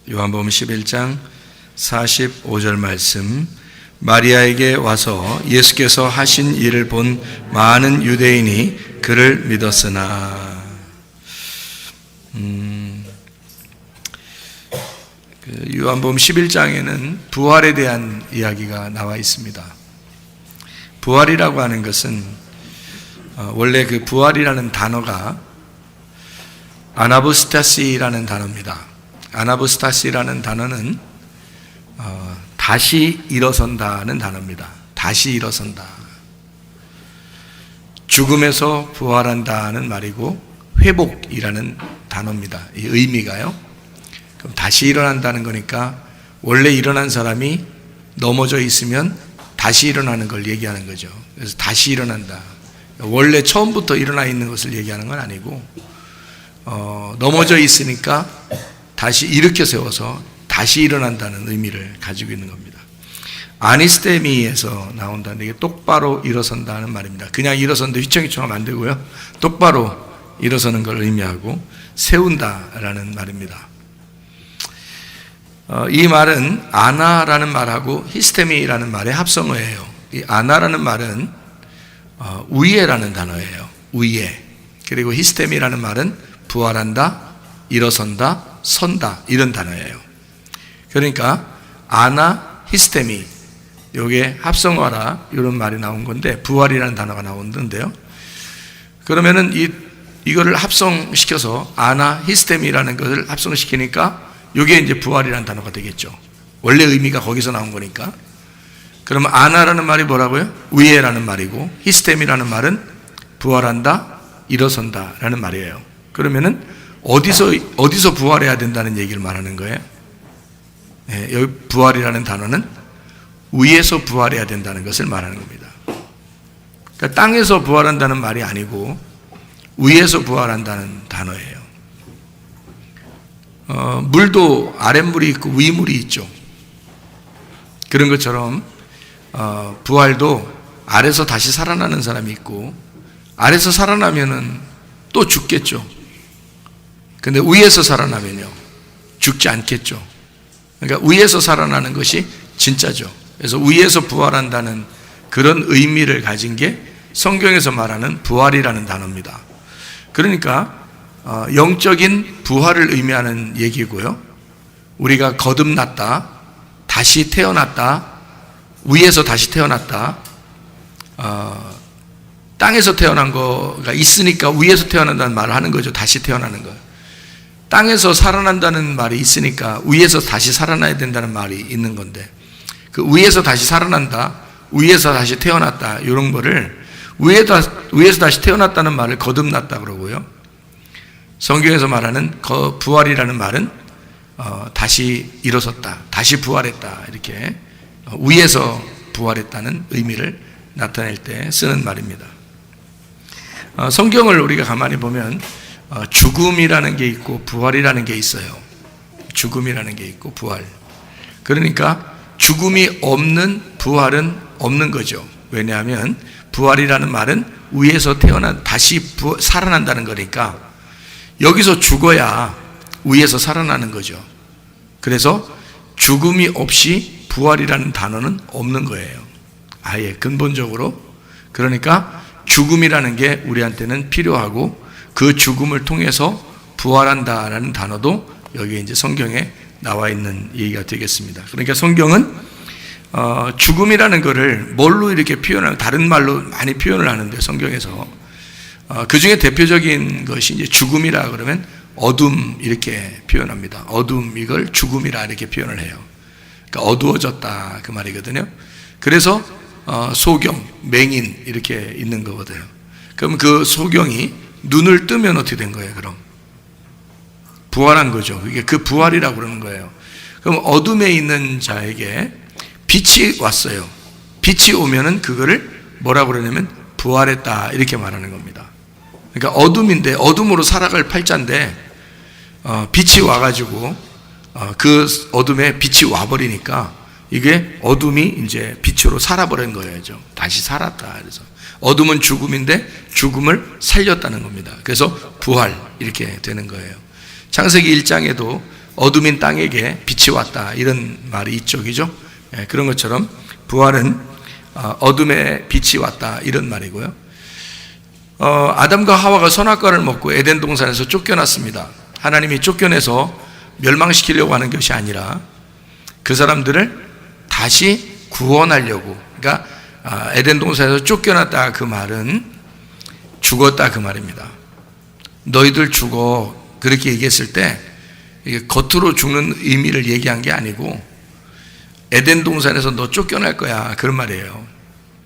요한복음 11장 45절 말씀. 마리아에게 와서 예수께서 하신 일을 본 많은 유대인이 그를 믿었으나. 요한복음 11장에는 부활에 대한 이야기가 나와 있습니다. 부활이라고 하는 것은 원래 그 부활이라는 단어가 아나보스타시라는 단어입니다. 아나보스타시라는 단어는 다시 일어선다는 단어입니다. 다시 일어선다. 죽음에서 부활한다는 말이고 회복이라는 단어입니다. 이 의미가요. 그럼 다시 일어난다는 거니까 원래 일어난 사람이 넘어져 있으면 다시 일어나는 걸 얘기하는 거죠. 그래서 다시 일어난다. 원래 처음부터 일어나 있는 것을 얘기하는 건 아니고 넘어져 있으니까 다시 일으켜 세워서 다시 일어난다는 의미를 가지고 있는 겁니다. 아니스테미에서 나온다는 게 똑바로 일어선다는 말입니다. 그냥 일어선데 휘청휘청하면 안 되고요. 똑바로 일어서는 걸 의미하고 세운다라는 말입니다. 이 말은 아나라는 말하고 히스테미라는 말의 합성어예요. 이 아나라는 말은 우이에라는 단어예요. 우이에. 그리고 히스테미라는 말은 부활한다, 일어선다, 선다 이런 단어예요. 그러니까 아나, 히스테미 요게 합성어라 이런 말이 나온 건데 부활이라는 단어가 나오는데요. 그러면은 이거를 합성시켜서 아나, 히스테미라는 것을 합성시키니까 이게 이제 부활이라는 단어가 되겠죠. 원래 의미가 거기서 나온 거니까. 그러면 아나라는 말이 뭐라고요? 우예라는 말이고 히스테미라는 말은 부활한다, 일어선다라는 말이에요. 그러면은 어디서 부활해야 된다는 얘기를 말하는 거예요? 네, 여기 부활이라는 단어는 위에서 부활해야 된다는 것을 말하는 겁니다. 그러니까 땅에서 부활한다는 말이 아니고 위에서 부활한다는 단어예요. 물도 아랫물이 있고 위물이 있죠. 그런 것처럼 부활도 아래서 다시 살아나는 사람이 있고 아래서 살아나면은 또 죽겠죠. 근데 위에서 살아나면요 죽지 않겠죠. 그러니까 위에서 살아나는 것이 진짜죠. 그래서 위에서 부활한다는 그런 의미를 가진 게 성경에서 말하는 부활이라는 단어입니다. 그러니까 영적인 부활을 의미하는 얘기고요. 우리가 거듭났다, 다시 태어났다, 위에서 다시 태어났다, 땅에서 태어난 거가 있으니까 위에서 태어난다는 말을 하는 거죠. 다시 태어나는 거. 땅에서 살아난다는 말이 있으니까 위에서 다시 살아나야 된다는 말이 있는 건데 그 위에서 다시 살아난다, 위에서 다시 태어났다 이런 거를 위에서 다시 태어났다는 말을 거듭났다 그러고요. 성경에서 말하는 부활이라는 말은 다시 일어섰다, 다시 부활했다 이렇게 위에서 부활했다는 의미를 나타낼 때 쓰는 말입니다. 성경을 우리가 가만히 보면 죽음이라는 게 있고 부활이라는 게 있어요. 죽음이라는 게 있고 부활. 그러니까 죽음이 없는 부활은 없는 거죠. 왜냐하면 부활이라는 말은 위에서 다시 살아난다는 거니까 여기서 죽어야 위에서 살아나는 거죠. 그래서 죽음이 없이 부활이라는 단어는 없는 거예요. 아예 근본적으로. 그러니까 죽음이라는 게 우리한테는 필요하고 그 죽음을 통해서 부활한다라는 단어도 여기에 이제 성경에 나와 있는 얘기가 되겠습니다. 그러니까 성경은 죽음이라는 거를 뭘로 이렇게 다른 말로 많이 표현을 하는데 성경에서 그 중에 대표적인 것이 이제 죽음이라 그러면 어둠 이렇게 표현합니다. 어둠 이걸 죽음이라 이렇게 표현을 해요. 그러니까 어두워졌다 그 말이거든요. 그래서 소경, 맹인 이렇게 있는 거거든요. 그럼 그 소경이 눈을 뜨면 어떻게 된 거예요? 그럼 부활한 거죠. 이게 그 부활이라고 그러는 거예요. 그럼 어둠에 있는 자에게 빛이 왔어요. 빛이 오면은 그거를 뭐라고 그러냐면 부활했다 이렇게 말하는 겁니다. 그러니까 어둠인데 어둠으로 살아갈 팔자인데 빛이 와가지고 그 어둠에 빛이 와버리니까 이게 어둠이 이제 빛으로 살아버린 거예요. 다시 살았다. 그래서 어둠은 죽음인데 죽음을 살렸다는 겁니다. 그래서 부활 이렇게 되는 거예요. 창세기 1장에도 어둠인 땅에게 빛이 왔다, 이런 말이 있죠, 그죠? 그런 것처럼 부활은 어둠에 빛이 왔다, 이런 말이고요. 아담과 하와가 선악과를 먹고 에덴 동산에서 쫓겨났습니다. 하나님이 쫓겨내서 멸망시키려고 하는 것이 아니라 그 사람들을 다시 구원하려고. 그러니까 에덴 동산에서 쫓겨났다, 그 말은 죽었다, 그 말입니다. 너희들 죽어, 그렇게 얘기했을 때 이게 겉으로 죽는 의미를 얘기한 게 아니고 에덴 동산에서 너 쫓겨날 거야, 그런 말이에요.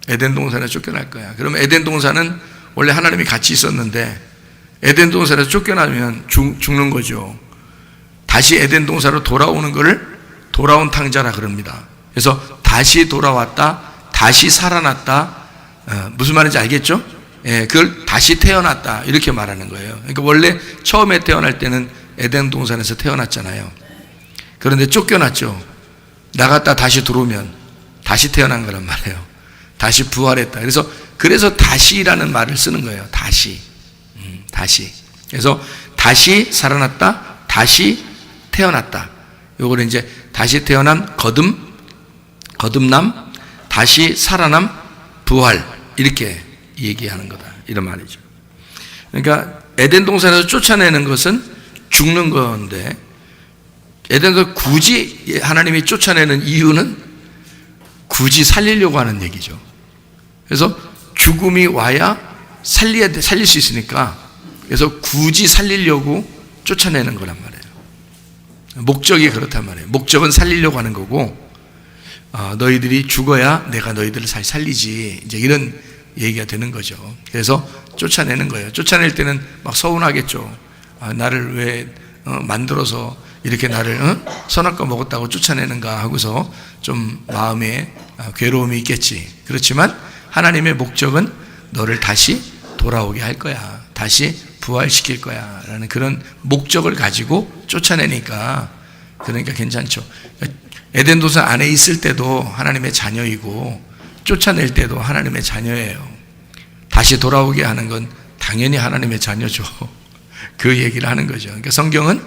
에덴 동산에서 쫓겨날 거야. 그러면 에덴 동산은 원래 하나님이 같이 있었는데 에덴 동산에서 쫓겨나면 죽는 거죠. 다시 에덴 동산으로 돌아오는 것을 돌아온 탕자라 그럽니다. 그래서 다시 돌아왔다, 다시 살아났다, 무슨 말인지 알겠죠? 그걸 다시 태어났다, 이렇게 말하는 거예요. 그러니까 원래 처음에 태어날 때는 에덴 동산에서 태어났잖아요. 그런데 쫓겨났죠. 나갔다 다시 들어오면 다시 태어난 거란 말이에요. 다시 부활했다. 그래서 다시라는 말을 쓰는 거예요. 다시. 그래서 다시 살아났다, 다시 태어났다. 요거를 이제 다시 태어난 거듭남, 다시 살아남, 부활, 이렇게 얘기하는 거다, 이런 말이죠. 그러니까 에덴 동산에서 쫓아내는 것은 죽는 건데, 에덴에서 굳이 하나님이 쫓아내는 이유는 굳이 살리려고 하는 얘기죠. 그래서 죽음이 와야 살릴 수 있으니까, 그래서 굳이 살리려고 쫓아내는 거란 말이에요. 목적이 그렇단 말이에요. 목적은 살리려고 하는 거고, 너희들이 죽어야 내가 너희들을 살리지, 이제 이런 얘기가 되는 거죠. 그래서 쫓아내는 거예요. 쫓아낼 때는 막 서운하겠죠. 나를 왜 만들어서 이렇게 나를 선악과 먹었다고 쫓아내는가 하고서 좀 마음에 괴로움이 있겠지. 그렇지만 하나님의 목적은 너를 다시 돌아오게 할 거야, 다시 부활시킬 거야 라는 그런 목적을 가지고 쫓아내니까, 그러니까 괜찮죠. 에덴 동산 안에 있을 때도 하나님의 자녀이고 쫓아낼 때도 하나님의 자녀예요. 다시 돌아오게 하는 건 당연히 하나님의 자녀죠. 그 얘기를 하는 거죠. 그러니까 성경은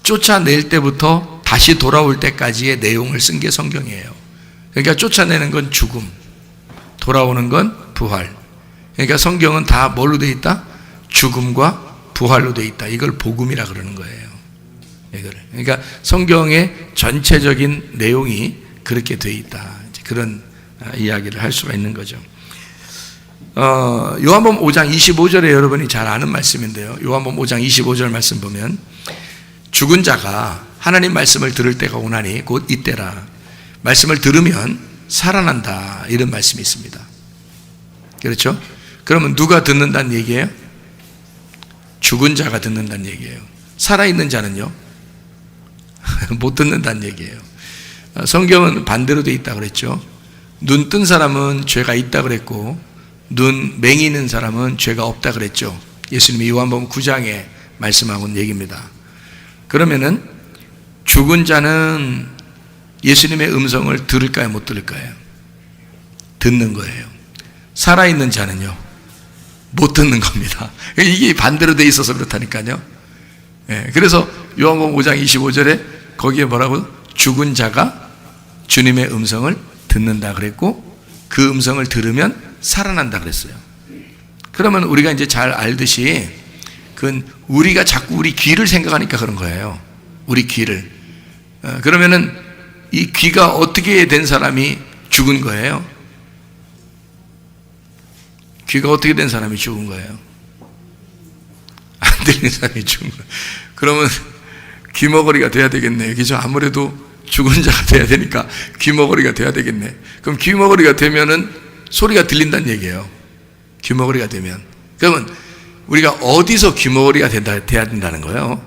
쫓아낼 때부터 다시 돌아올 때까지의 내용을 쓴 게 성경이에요. 그러니까 쫓아내는 건 죽음, 돌아오는 건 부활. 그러니까 성경은 다 뭘로 돼 있다? 죽음과 부활로 돼 있다. 이걸 복음이라 그러는 거예요. 그러니까 성경의 전체적인 내용이 그렇게 돼 있다, 그런 이야기를 할 수가 있는 거죠. 요한복음 5장 25절에 여러분이 잘 아는 말씀인데요. 요한복음 5장 25절 말씀 보면 죽은 자가 하나님 말씀을 들을 때가 오나니 곧 이때라. 말씀을 들으면 살아난다, 이런 말씀이 있습니다. 그렇죠? 그러면 누가 듣는다는 얘기예요? 죽은 자가 듣는다는 얘기예요. 살아있는 자는요? 못 듣는다는 얘기예요. 성경은 반대로 돼 있다 그랬죠. 눈 뜬 사람은 죄가 있다 그랬고 눈 맹이 있는 사람은 죄가 없다 그랬죠. 예수님이 요한복음 9장에 말씀하고 얘기입니다. 그러면은 죽은 자는 예수님의 음성을 들을까요, 못 들을까요? 듣는 거예요. 살아있는 자는요, 못 듣는 겁니다. 이게 반대로 돼 있어서 그렇다니까요. 그래서 요한복음 5장 25절에 거기에 뭐라고? 죽은 자가 주님의 음성을 듣는다 그랬고 그 음성을 들으면 살아난다 그랬어요. 그러면 우리가 이제 잘 알듯이 그건 우리가 자꾸 우리 귀를 생각하니까 그런 거예요. 우리 귀를. 그러면은 이 귀가 어떻게 된 사람이 죽은 거예요? 귀가 어떻게 된 사람이 죽은 거예요? 안 들리는 사람이 죽은 거예요. 그러면 귀머거리가 돼야 되겠네, 그죠? 아무래도 죽은 자가 돼야 되니까 귀머거리가 돼야 되겠네. 그럼 귀머거리가 되면은 소리가 들린다는 얘기예요. 귀머거리가 되면. 그러면 우리가 어디서 귀머거리가 돼야 된다는 거예요?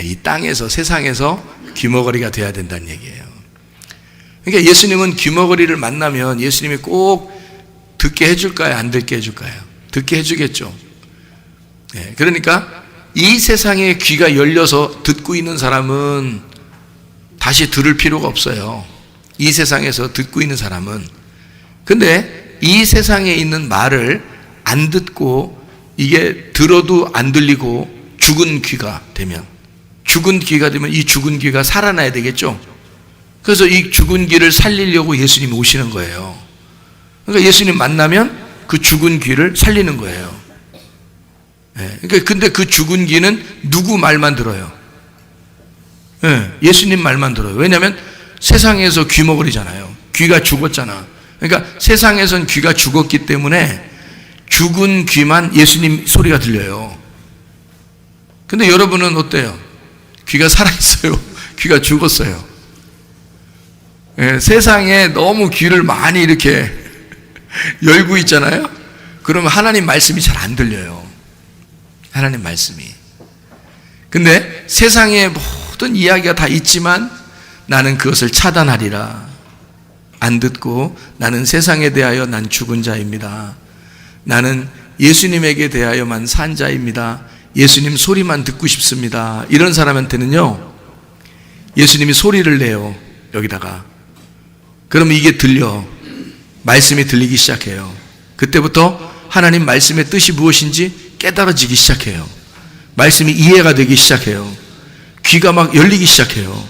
이 땅에서, 세상에서 귀머거리가 돼야 된다는 얘기예요. 그러니까 예수님은 귀머거리를 만나면 예수님이 꼭 듣게 해줄까요, 안 듣게 해줄까요? 듣게 해주겠죠. 그러니까 이 세상에 귀가 열려서 듣고 있는 사람은 다시 들을 필요가 없어요. 이 세상에서 듣고 있는 사람은. 근데 이 세상에 있는 말을 안 듣고 이게 들어도 안 들리고 죽은 귀가 되면, 죽은 귀가 되면 이 죽은 귀가 살아나야 되겠죠. 그래서 이 죽은 귀를 살리려고 예수님이 오시는 거예요. 그러니까 예수님 만나면 그 죽은 귀를 살리는 거예요. 그러니까 근데 그 죽은 귀는 누구 말만 들어요? 예수님 말만 들어요. 왜냐하면 세상에서 귀머거리잖아요. 귀가 죽었잖아. 그러니까 세상에선 귀가 죽었기 때문에 죽은 귀만 예수님 소리가 들려요. 근데 여러분은 어때요? 귀가 살아있어요? 귀가 죽었어요? 세상에 너무 귀를 많이 이렇게 열고 있잖아요? 그러면 하나님 말씀이 잘 안 들려요. 하나님 말씀이. 근데 세상에 모든 이야기가 다 있지만 나는 그것을 차단하리라. 안 듣고 나는 세상에 대하여 난 죽은 자입니다. 나는 예수님에게 대하여만 산 자입니다. 예수님 소리만 듣고 싶습니다. 이런 사람한테는요, 예수님이 소리를 내요. 여기다가. 그러면 이게 들려. 말씀이 들리기 시작해요. 그때부터 하나님 말씀의 뜻이 무엇인지 깨달아지기 시작해요. 말씀이 이해가 되기 시작해요. 귀가 막 열리기 시작해요.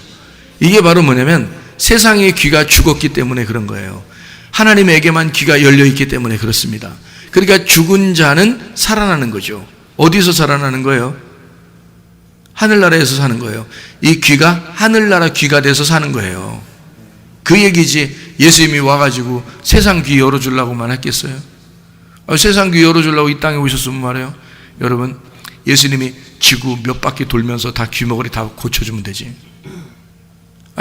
이게 바로 뭐냐면 세상의 귀가 죽었기 때문에 그런 거예요. 하나님에게만 귀가 열려있기 때문에 그렇습니다. 그러니까 죽은 자는 살아나는 거죠. 어디서 살아나는 거예요? 하늘나라에서 사는 거예요. 이 귀가 하늘나라 귀가 돼서 사는 거예요. 그 얘기지. 예수님이 와가지고 세상 귀 열어주려고만 했겠어요? 세상 귀 열어주려고 이 땅에 오셨으면 말이에요. 여러분, 예수님이 지구 몇 바퀴 돌면서 다 귀머거리 다 고쳐주면 되지.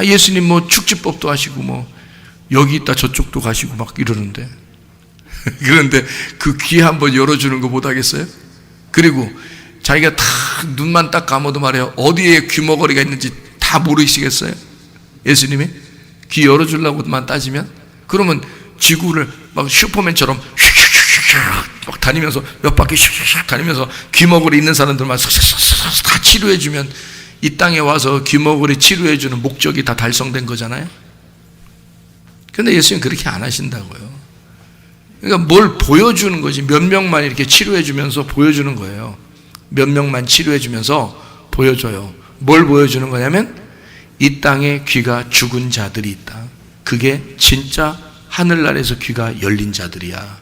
예수님 뭐 축지법도 하시고 뭐 여기 있다 저쪽도 가시고 막 이러는데 그런데 그 귀 한번 열어주는 거 못하겠어요? 그리고 자기가 다 눈만 딱 감아도 말이에요. 어디에 귀머거리가 있는지 다 모르시겠어요? 예수님이 귀 열어주려고만 따지면? 그러면 지구를 막 슈퍼맨처럼 막 다니면서 몇 바퀴 슉슉 다니면서 귀머거리 있는 사람들만 다 치료해주면 이 땅에 와서 귀머거리 치료해주는 목적이 다 달성된 거잖아요. 그런데 예수님은 그렇게 안 하신다고요. 그러니까 뭘 보여주는 거지. 몇 명만 이렇게 치료해주면서 보여주는 거예요. 몇 명만 치료해주면서 보여줘요. 뭘 보여주는 거냐면 이 땅에 귀가 죽은 자들이 있다. 그게 진짜 하늘나라에서 귀가 열린 자들이야.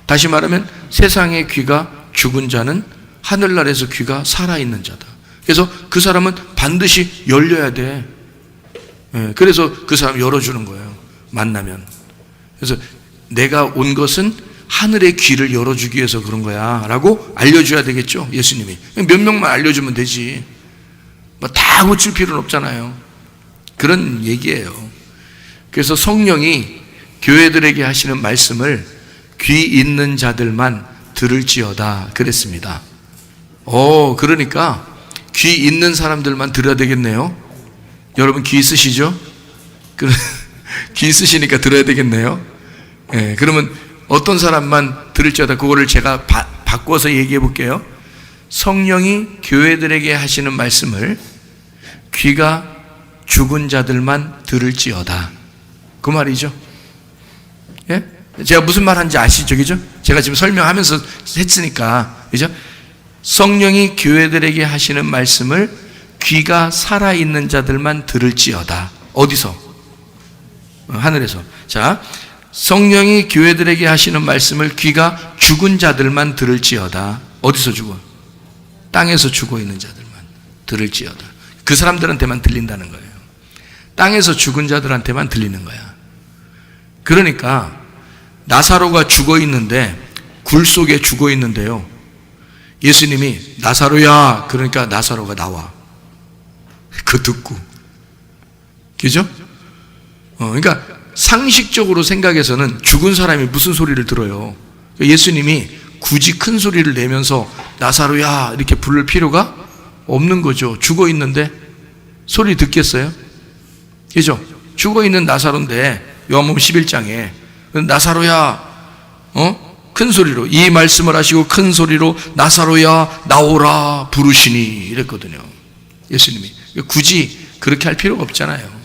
다시 말하면 세상의 귀가 죽은 자는 하늘나라에서 귀가 살아있는 자다. 그래서 그 사람은 반드시 열려야 돼. 그래서 그 사람 열어주는 거예요. 만나면. 그래서 내가 온 것은 하늘의 귀를 열어주기 위해서 그런 거야 라고 알려줘야 되겠죠. 예수님이. 몇 명만 알려주면 되지. 뭐 다 고칠 필요는 없잖아요. 그런 얘기예요. 그래서 성령이 교회들에게 하시는 말씀을 귀 있는 자들만 들을지어다 그랬습니다. 그러니까 귀 있는 사람들만 들어야 되겠네요. 여러분 귀 있으시죠? 귀 있으시니까 들어야 되겠네요. 그러면 어떤 사람만 들을지어다, 그거를 제가 바꿔서 얘기해 볼게요. 성령이 교회들에게 하시는 말씀을 귀가 죽은 자들만 들을지어다. 그 말이죠. 예? 제가 무슨 말 하는지 아시죠? 그죠? 제가 지금 설명하면서 했으니까. 그죠? 성령이 교회들에게 하시는 말씀을 귀가 살아있는 자들만 들을지어다. 어디서? 하늘에서. 자, 성령이 교회들에게 하시는 말씀을 귀가 죽은 자들만 들을지어다. 어디서 죽어? 땅에서 죽어 있는 자들만 들을지어다. 그 사람들한테만 들린다는 거예요. 땅에서 죽은 자들한테만 들리는 거야. 그러니까 나사로가 죽어 있는데, 굴 속에 죽어 있는데요, 예수님이 나사로야, 그러니까 나사로가 나와. 그 듣고. 그죠? 그러니까 상식적으로 생각해서는 죽은 사람이 무슨 소리를 들어요. 예수님이 굳이 큰 소리를 내면서 나사로야 이렇게 부를 필요가 없는 거죠. 죽어 있는데 소리 듣겠어요? 그죠? 죽어 있는 나사로인데 요한복음 11장에 나사로야, 큰 소리로 이 말씀을 하시고 큰 소리로 나사로야 나오라 부르시니 이랬거든요. 예수님이. 굳이 그렇게 할 필요가 없잖아요.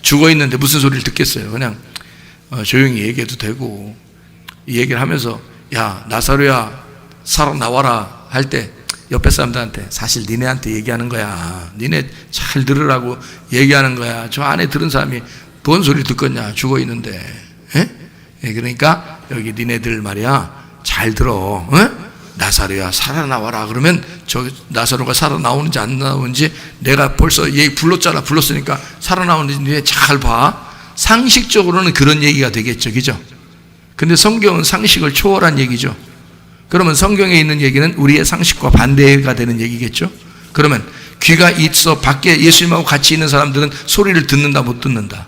죽어 있는데 무슨 소리를 듣겠어요. 그냥 조용히 얘기해도 되고, 이 얘기를 하면서 야 나사로야 살아 나와라 할 때 옆에 사람들한테 사실 니네한테 얘기하는 거야. 니네 잘 들으라고 얘기하는 거야. 저 안에 들은 사람이 뭔 소리 듣겠냐. 죽어 있는데. 예? 예, 그러니까 여기 니네들 말이야. 잘 들어. 나사로야 살아나와라. 그러면 저 나사로가 살아나오는지 안 나오는지 내가 벌써 얘기 불렀잖아. 불렀으니까 살아나오는지 니네 잘 봐. 상식적으로는 그런 얘기가 되겠죠. 그죠? 근데 성경은 상식을 초월한 얘기죠. 그러면 성경에 있는 얘기는 우리의 상식과 반대가 되는 얘기겠죠. 그러면 귀가 있어 밖에 예수님하고 같이 있는 사람들은 소리를 듣는다 못 듣는다?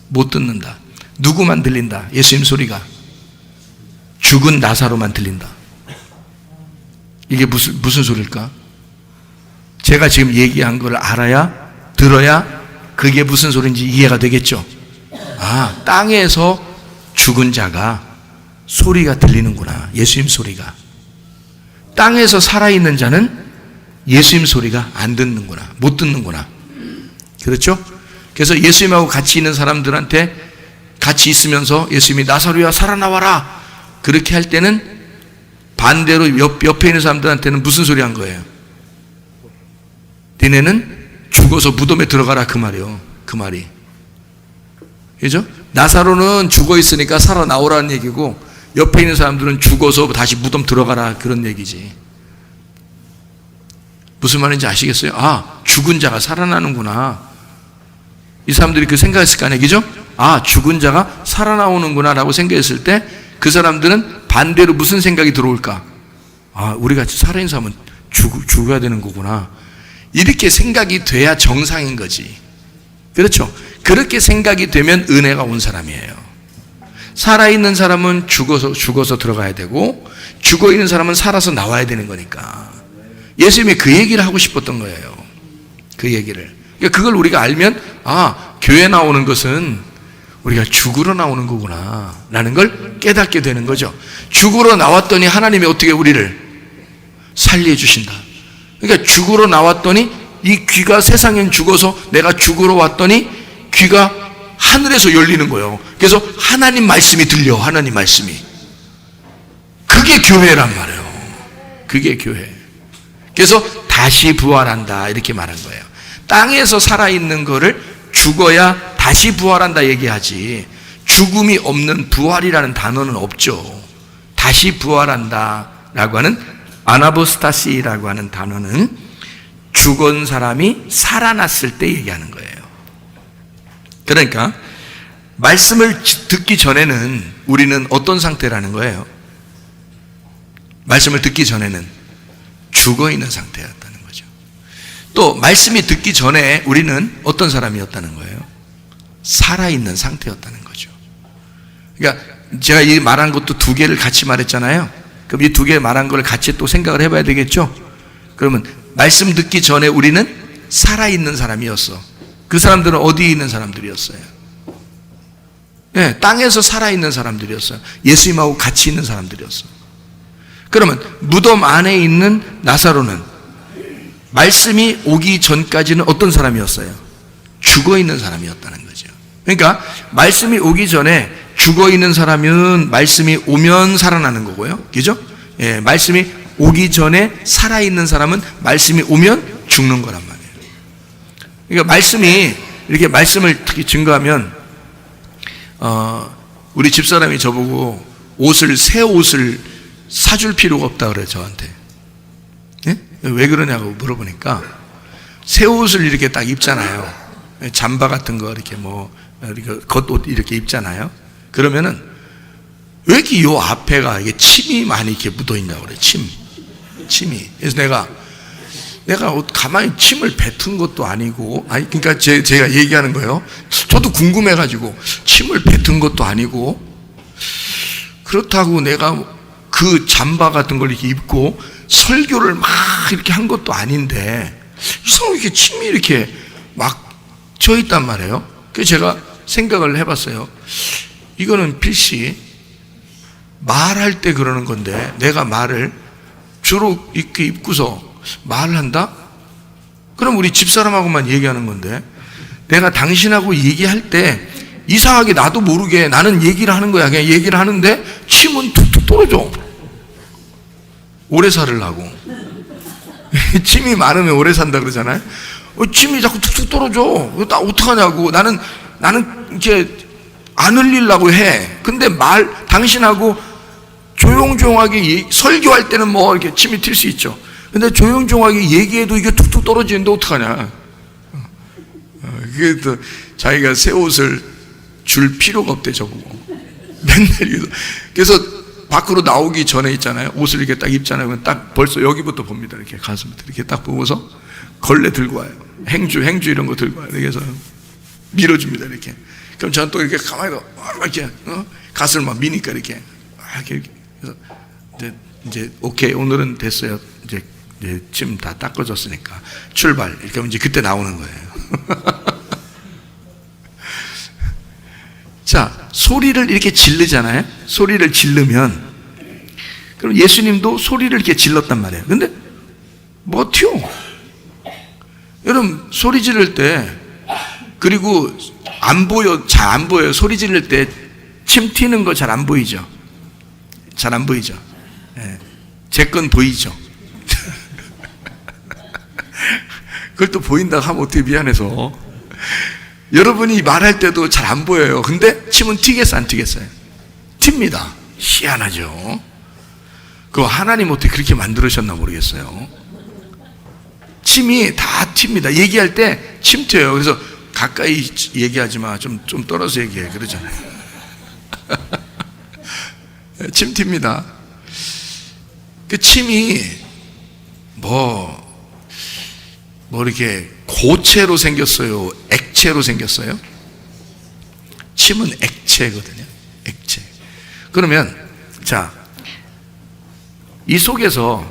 못 듣는다. 누구만 들린다? 예수님 소리가. 죽은 나사로만 들린다. 이게 무슨 소리일까? 제가 지금 얘기한 걸 알아야 들어야 그게 무슨 소리인지 이해가 되겠죠. 아, 땅에서 죽은 자가 소리가 들리는구나. 예수님 소리가. 땅에서 살아있는 자는 예수님 소리가 안 듣는구나. 못 듣는구나. 그렇죠? 그래서 예수님하고 같이 있는 사람들한테 같이 있으면서 예수님이 나사로야 살아나와라. 그렇게 할 때는 반대로 옆에 있는 사람들한테는 무슨 소리 한 거예요? 니네는 죽어서 무덤에 들어가라. 그 말이요. 그 말이. 그죠? 나사로는 죽어 있으니까 살아나오라는 얘기고 옆에 있는 사람들은 죽어서 다시 무덤 들어가라. 그런 얘기지. 무슨 말인지 아시겠어요? 아, 죽은 자가 살아나는구나. 이 사람들이 그 생각했을 거 아니에요. 그죠? 아, 죽은 자가 살아나오는구나 라고 생각했을 때 그 사람들은 반대로 무슨 생각이 들어올까? 아, 우리 같이 살아있는 사람은 죽어야 되는 거구나. 이렇게 생각이 돼야 정상인 거지. 그렇죠? 그렇게 생각이 되면 은혜가 온 사람이에요. 살아있는 사람은 죽어서 들어가야 되고 죽어있는 사람은 살아서 나와야 되는 거니까. 예수님이 그 얘기를 하고 싶었던 거예요. 그 얘기를. 그러니까 그걸 우리가 알면 아, 교회 나오는 것은 우리가 죽으러 나오는 거구나 라는 걸 깨닫게 되는 거죠. 죽으러 나왔더니 하나님이 어떻게 우리를 살려주신다. 그러니까 죽으러 나왔더니 이 귀가 세상엔 죽어서 내가 죽으러 왔더니 귀가 하늘에서 열리는 거예요. 그래서 하나님 말씀이 들려. 하나님 말씀이. 그게 교회란 말이에요. 그게 교회. 그래서 다시 부활한다 이렇게 말한 거예요. 땅에서 살아있는 거를 죽어야 다시 부활한다 얘기하지 죽음이 없는 부활이라는 단어는 없죠. 다시 부활한다 라고 하는 아나보스타시라고 하는 단어는 죽은 사람이 살아났을 때 얘기하는 거예요. 그러니까 말씀을 듣기 전에는 우리는 어떤 상태라는 거예요? 말씀을 듣기 전에는 죽어 있는 상태였다는 거죠. 또 말씀이 듣기 전에 우리는 어떤 사람이었다는 거예요? 살아있는 상태였다는 거죠. 그러니까 제가 이 말한 것도 두 개를 같이 말했잖아요. 그럼 이 두 개 말한 걸 같이 또 생각을 해봐야 되겠죠. 그러면 말씀 듣기 전에 우리는 살아있는 사람이었어. 그 사람들은 어디에 있는 사람들이었어요? 네, 땅에서 살아있는 사람들이었어요. 예수님하고 같이 있는 사람들이었어요. 그러면 무덤 안에 있는 나사로는 말씀이 오기 전까지는 어떤 사람이었어요? 죽어 있는 사람이었다는 거죠. 그러니까 말씀이 오기 전에 죽어 있는 사람은 말씀이 오면 살아나는 거고요. 그죠? 예, 말씀이 오기 전에 살아 있는 사람은 말씀이 오면 죽는 거란 말이에요. 그러니까 말씀이 이렇게 말씀을 특히 증거하면 우리 집사람이 저보고 새 옷을 사줄 필요가 없다 그래요, 저한테. 예? 왜 그러냐고 물어보니까 새 옷을 이렇게 딱 입잖아요. 잠바 같은 거 이렇게 이렇게 겉옷 이렇게 입잖아요. 그러면은 왜 이렇게 요 앞에가 이게 침이 많이 이렇게 묻어 있냐고 그래. 침이. 그래서 내가 가만히 침을 뱉은 것도 아니고, 그러니까 제가 얘기하는 거예요. 저도 궁금해가지고 침을 뱉은 것도 아니고, 그렇다고 내가 그 잠바 같은 걸 이렇게 입고 설교를 막 이렇게 한 것도 아닌데 이상하게 이렇게 침이 이렇게 막 져 있단 말이에요. 그래서 제가 생각을 해봤어요. 이거는 필시 말할 때 그러는 건데 내가 말을 주로 이렇게 입고서 말을 한다? 그럼 우리 집사람하고만 얘기하는 건데 내가 당신하고 얘기할 때 이상하게 나도 모르게 나는 얘기를 하는 거야. 그냥 얘기를 하는데 침은 툭툭 떨어져. 오래 살으려고. 침이 많으면 오래 산다 그러잖아요. 침이 자꾸 툭툭 떨어져. 나 어떡하냐고. 나는 이렇게 안 흘리려고 해. 근데 당신하고 조용조용하게 설교할 때는 뭐 이렇게 침이 튈 수 있죠. 근데 조용조용하게 얘기해도 이게 툭툭 떨어지는데 어떡하냐. 그게 또 자기가 새 옷을 줄 필요가 없대, 저보고. 맨날 그래서 밖으로 나오기 전에 있잖아요. 옷을 이렇게 딱 입잖아요. 그럼 딱 벌써 여기부터 봅니다. 이렇게 가슴부터 이렇게 딱 보고서 걸레 들고 와요. 행주 이런 거 들고 와요. 그래서 밀어줍니다. 이렇게. 그럼 저는 또 이렇게 가만히 이렇게 가슴을 막 미니까 이렇게 그래서 이제 오케이, 오늘은 됐어요. 이제 침 다 닦아줬으니까 출발. 이렇게 하면 이제 그때 나오는 거예요. 자, 소리를 이렇게 지르잖아요. 소리를 지르면, 그럼 예수님도 소리를 이렇게 질렀단 말이에요. 근데 뭐 튀어? 여러분, 소리 지를 때, 그리고 잘 안 보여요. 소리 지를 때 침 튀는 거 잘 안 보이죠? 잘 안 보이죠? 네. 제 건 보이죠? 그걸 또 보인다고 하면 어떻게 미안해서. 여러분이 말할 때도 잘 안 보여요. 근데 침은 튀겠어, 안 튀겠어요? 튑니다. 희한하죠? 그거 하나님 어떻게 그렇게 만들으셨나 모르겠어요. 침이 다 튑니다. 얘기할 때 침 튀어요. 그래서 가까이 얘기하지 마. 좀 떨어져 얘기해. 그러잖아요. 침 튑니다. 그 침이 뭐 이렇게 고체로 생겼어요? 액체로 생겼어요? 침은 액체거든요. 액체. 그러면, 자, 이 속에서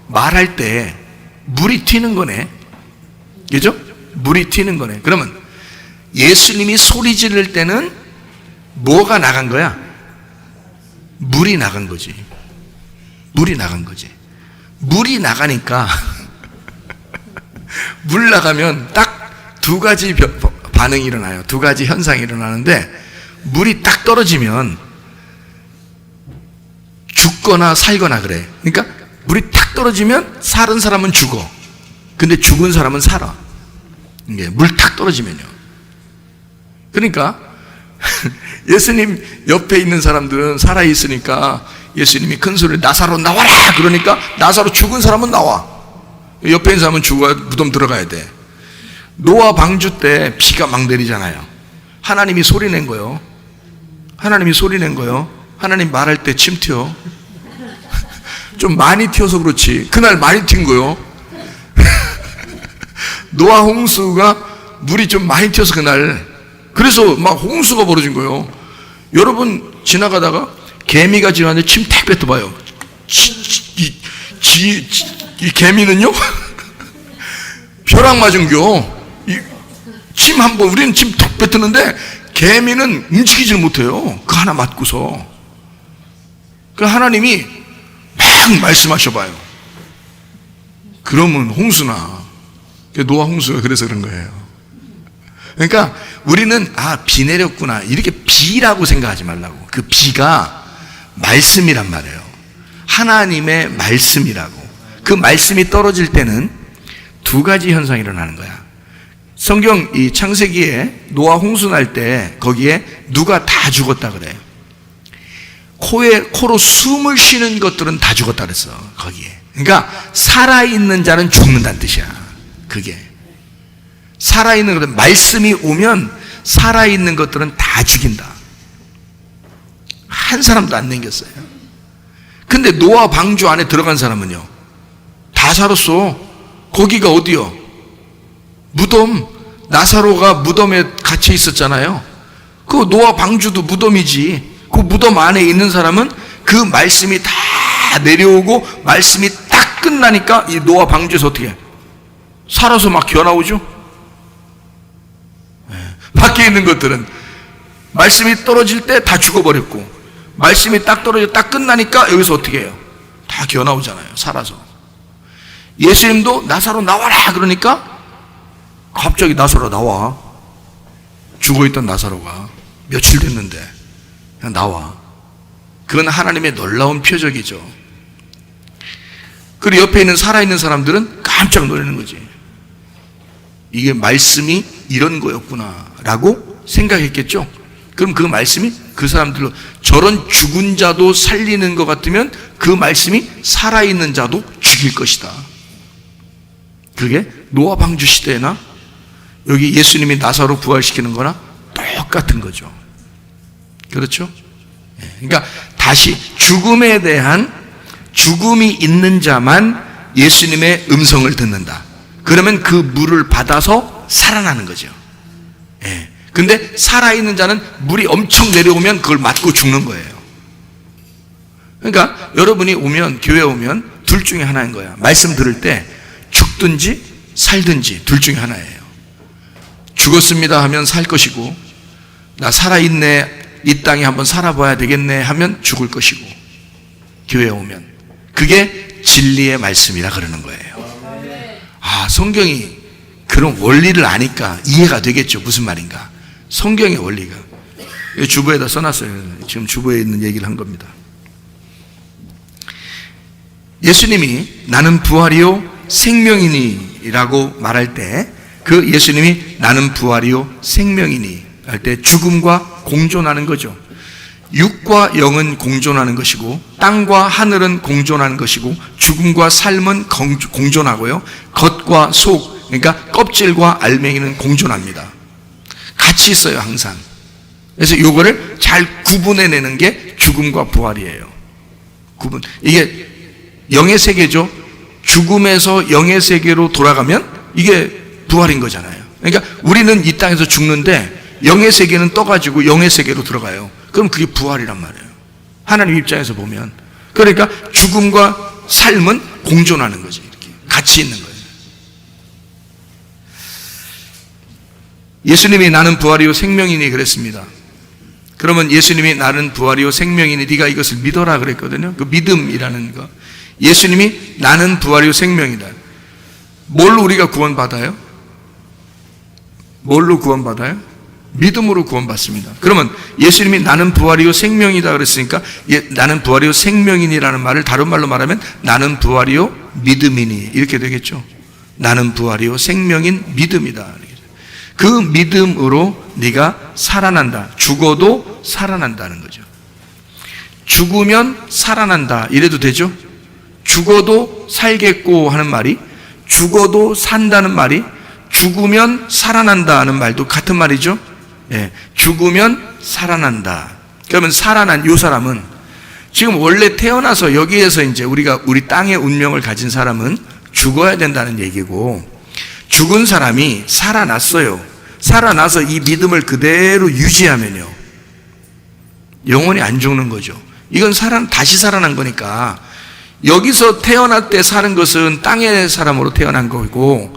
말할 때 물이 튀는 거네. 그죠? 물이 튀는 거네. 그러면 예수님이 소리 지를 때는 뭐가 나간 거야? 물이 나간 거지. 물이 나간 거지. 물이 나가니까 물 나가면 딱 두 가지 반응이 일어나요. 두 가지 현상이 일어나는데, 물이 딱 떨어지면 죽거나 살거나 그래. 그러니까 물이 딱 떨어지면 사는 사람은 죽어. 근데 죽은 사람은 살아. 이게 물 딱 떨어지면요. 그러니까 예수님 옆에 있는 사람들은 살아 있으니까 예수님이 큰 소리로 나사로 나와라! 그러니까 나사로 죽은 사람은 나와. 옆에 있는 사람은 죽어야 무덤 들어가야 돼. 노아 방주 때 비가 막 내리잖아요. 하나님이 소리 낸 거요. 하나님이 소리 낸 거요. 하나님 말할 때 침 튀어. 좀 많이 튀어서 그렇지. 그날 많이 튄 거요. 노아 홍수가 물이 좀 많이 튀어서 그날. 그래서 막 홍수가 벌어진 거요. 여러분 지나가다가 개미가 지나는데 침 탁 뱉어봐요. 이 개미는요? 벼락 맞은겨. 침 한 번, 우리는 침 탁 뱉었는데 개미는 움직이질 못해요. 그 하나 맞고서. 그 하나님이 막 말씀하셔봐요. 그러면 홍수나. 노아 홍수가 그래서 그런 거예요. 그러니까 우리는 비 내렸구나 이렇게 비라고 생각하지 말라고. 그 비가 말씀이란 말이에요. 하나님의 말씀이라고. 그 말씀이 떨어질 때는 두 가지 현상이 일어나는 거야. 성경 이 창세기에 노아 홍수 날 때 거기에 누가 다 죽었다 그래요. 코로 숨을 쉬는 것들은 다 죽었다 그랬어. 거기에. 그러니까 살아있는 자는 죽는다는 뜻이야. 그게 살아있는 것들은, 말씀이 오면 살아있는 것들은 다 죽인다. 한 사람도 안 남겼어요. 근데 노아 방주 안에 들어간 사람은요 다 살았어. 거기가 어디요? 무덤. 나사로가 무덤에 갇혀 있었잖아요. 그 노아 방주도 무덤이지. 그 무덤 안에 있는 사람은 그 말씀이 다 내려오고 말씀이 딱 끝나니까 이 노아 방주에서 어떻게 해? 살아서 막 기어나오죠. 밖에 있는 것들은 말씀이 떨어질 때 다 죽어버렸고, 말씀이 딱 떨어져 딱 끝나니까 여기서 어떻게 해요? 다 기어나오잖아요. 살아서. 예수님도 나사로 나와라 그러니까 갑자기 나사로 나와. 죽어있던 나사로가 며칠 됐는데 그냥 나와. 그건 하나님의 놀라운 표적이죠. 그리고 옆에 있는 살아있는 사람들은 깜짝 놀라는 거지. 이게 말씀이 이런 거였구나 라고 생각했겠죠. 그럼 그 말씀이 그 사람들로 저런 죽은 자도 살리는 것 같으면 그 말씀이 살아있는 자도 죽일 것이다. 그게 노아 방주 시대나 여기 예수님이 나사로 부활시키는 거나 똑같은 거죠. 그렇죠? 그러니까 다시 죽음에 대한 죽음이 있는 자만 예수님의 음성을 듣는다. 그러면 그 물을 받아서 살아나는 거죠. 근데 살아있는 자는 물이 엄청 내려오면 그걸 맞고 죽는 거예요. 그러니까 여러분이 오면, 교회 오면 둘 중에 하나인 거야. 말씀 들을 때 죽든지 살든지 둘 중에 하나예요. 죽었습니다 하면 살 것이고, 나 살아있네, 이 땅에 한번 살아봐야 되겠네 하면 죽을 것이고, 교회에 오면 그게 진리의 말씀이라 그러는 거예요. 아, 성경이 그런 원리를 아니까 이해가 되겠죠. 무슨 말인가. 성경의 원리가 주보에다 써놨어요. 지금 주보에 있는 얘기를 한 겁니다. 예수님이 나는 부활이요 생명이니 라고 말할 때 그 예수님이 나는 부활이요 생명이니 할 때 죽음과 공존하는 거죠. 육과 영은 공존하는 것이고, 땅과 하늘은 공존하는 것이고, 죽음과 삶은 공존하고요, 겉과 속, 그러니까 껍질과 알맹이는 공존합니다. 같이 있어요, 항상. 그래서 이거를 잘 구분해내는 게 죽음과 부활이에요. 구분. 이게 영의 세계죠. 죽음에서 영의 세계로 돌아가면 이게 부활인 거잖아요. 그러니까 우리는 이 땅에서 죽는데 영의 세계는 떠가지고 영의 세계로 들어가요. 그럼 그게 부활이란 말이에요. 하나님 입장에서 보면. 그러니까 죽음과 삶은 공존하는 거지. 이렇게 같이 있는 거예요. 예수님이 나는 부활이요 생명이니 그랬습니다. 그러면 예수님이 나는 부활이요 생명이니 네가 이것을 믿어라 그랬거든요. 그 믿음이라는 거. 예수님이 나는 부활이요 생명이다. 뭘로 우리가 구원받아요? 뭘로 구원받아요? 믿음으로 구원받습니다. 그러면 예수님이 나는 부활이요 생명이다 그랬으니까 나는 부활이요 생명이니라는 말을 다른 말로 말하면 나는 부활이요 믿음이니 이렇게 되겠죠. 나는 부활이요 생명인 믿음이다. 그 믿음으로 네가 살아난다. 죽어도 살아난다는 거죠. 죽으면 살아난다 이래도 되죠. 죽어도 살겠고 하는 말이, 죽어도 산다는 말이, 죽으면 살아난다는 말도 같은 말이죠. 죽으면 살아난다. 그러면 살아난 이 사람은 지금 원래 태어나서 여기에서 이제 우리 땅의 운명을 가진 사람은 죽어야 된다는 얘기고, 죽은 사람이 살아났어요. 살아나서 이 믿음을 그대로 유지하면요, 영원히 안 죽는 거죠. 이건 다시 살아난 거니까, 여기서 태어날 때 사는 것은 땅의 사람으로 태어난 거고,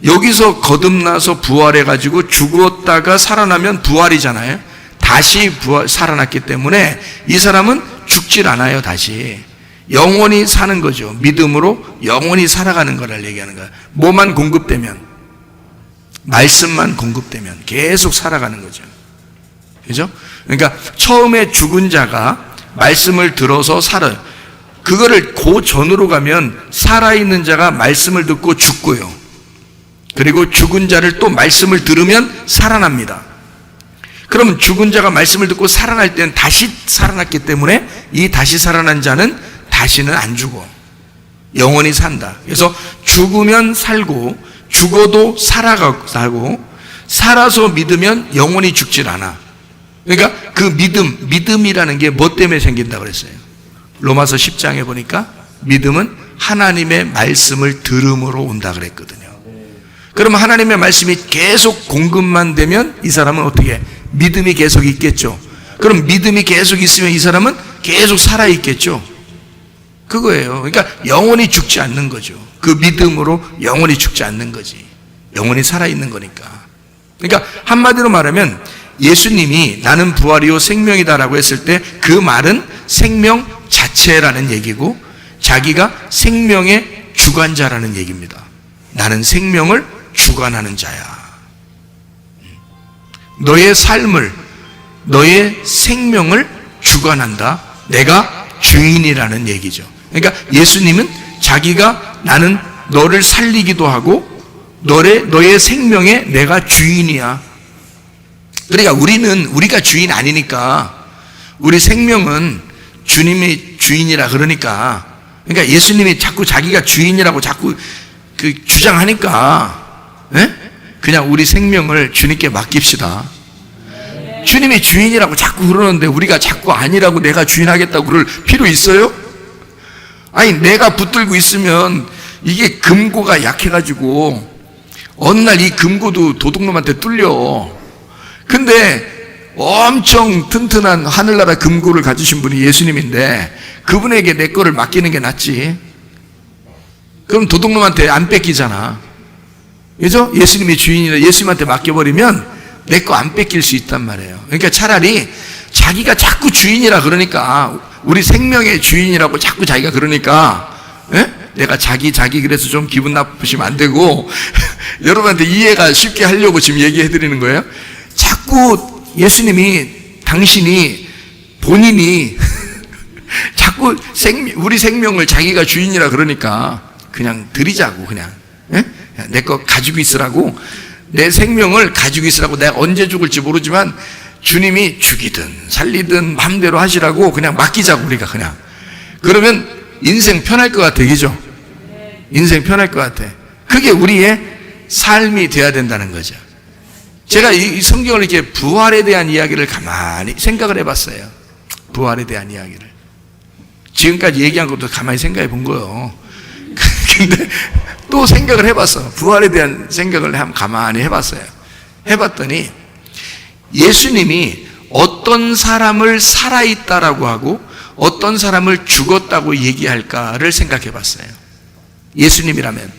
여기서 거듭나서 부활해가지고 죽었다가 살아나면 부활이잖아요. 다시 살아났기 때문에 이 사람은 죽질 않아요. 다시 영원히 사는 거죠. 믿음으로 영원히 살아가는 거를 얘기하는 거예요. 뭐만 공급되면, 말씀만 공급되면 계속 살아가는 거죠. 그죠? 그러니까 처음에 죽은 자가 말씀을 들어서 살아요. 그거를 그 전으로 가면 살아있는 자가 말씀을 듣고 죽고요, 그리고 죽은 자를 또 말씀을 들으면 살아납니다. 그러면 죽은 자가 말씀을 듣고 살아날 때는 다시 살아났기 때문에 이 다시 살아난 자는 다시는 안 죽어. 영원히 산다. 그래서 죽으면 살고, 죽어도 살고, 살아서 믿으면 영원히 죽질 않아. 그러니까 그 믿음이라는 게 뭐 때문에 생긴다고 그랬어요? 로마서 10장에 보니까 믿음은 하나님의 말씀을 들음으로 온다 그랬거든요. 그러면 하나님의 말씀이 계속 공급만 되면 이 사람은 어떻게? 믿음이 계속 있겠죠. 그럼 믿음이 계속 있으면 이 사람은 계속 살아있겠죠. 그거예요. 그러니까 영원히 죽지 않는 거죠. 그 믿음으로 영원히 죽지 않는 거지. 영원히 살아있는 거니까. 그러니까 한마디로 말하면 예수님이 나는 부활이요 생명이다라고 했을 때 그 말은 생명 자체라는 얘기고, 자기가 생명의 주관자라는 얘기입니다. 나는 생명을 주관하는 자야. 너의 삶을, 너의 생명을 주관한다. 내가 주인이라는 얘기죠. 그러니까 예수님은 자기가 나는 너를 살리기도 하고 너의 생명에 내가 주인이야. 그러니까 우리가 주인 아니니까 우리 생명은 주님이 주인이라 그러니까 예수님이 자꾸 자기가 주인이라고 자꾸 주장하니까 그냥 우리 생명을 주님께 맡깁시다. 주님이 주인이라고 자꾸 그러는데 우리가 자꾸 아니라고 내가 주인하겠다고 그럴 필요 있어요? 아니 내가 붙들고 있으면 이게 금고가 약해가지고 어느 날 이 금고도 도둑놈한테 뚫려. 근데 엄청 튼튼한 하늘나라 금고를 가지신 분이 예수님인데 그분에게 내 거를 맡기는 게 낫지. 그럼 도둑놈한테 안 뺏기잖아. 그죠? 예수님이 주인이라 예수님한테 맡겨버리면 내 거 안 뺏길 수 있단 말이에요. 그러니까 차라리 자기가 자꾸 주인이라 그러니까 우리 생명의 주인이라고 자꾸 자기가 그러니까 내가 자기 그래서 좀 기분 나쁘시면 안 되고 여러분한테 이해가 쉽게 하려고 지금 얘기해 드리는 거예요. 자꾸 예수님이 당신이 본인이 자꾸 우리 생명을 자기가 주인이라 그러니까 그냥 드리자고 그냥 내 거 가지고 있으라고 내 생명을 가지고 있으라고 내가 언제 죽을지 모르지만 주님이 죽이든 살리든 마음대로 하시라고 그냥 맡기자고 우리가 그냥 그러면 인생 편할 것 같아. 그죠? 인생 편할 것 같아. 그게 우리의 삶이 돼야 된다는 거죠. 제가 이 성경을 이렇게 부활에 대한 이야기를 가만히 생각을 해봤어요. 부활에 대한 이야기를 지금까지 얘기한 것도 가만히 생각해 본 거예요. 근데 또 생각을 해봤어. 부활에 대한 생각을 가만히 해봤어요. 해봤더니 예수님이 어떤 사람을 살아있다라고 하고 어떤 사람을 죽었다고 얘기할까를 생각해 봤어요. 예수님이라면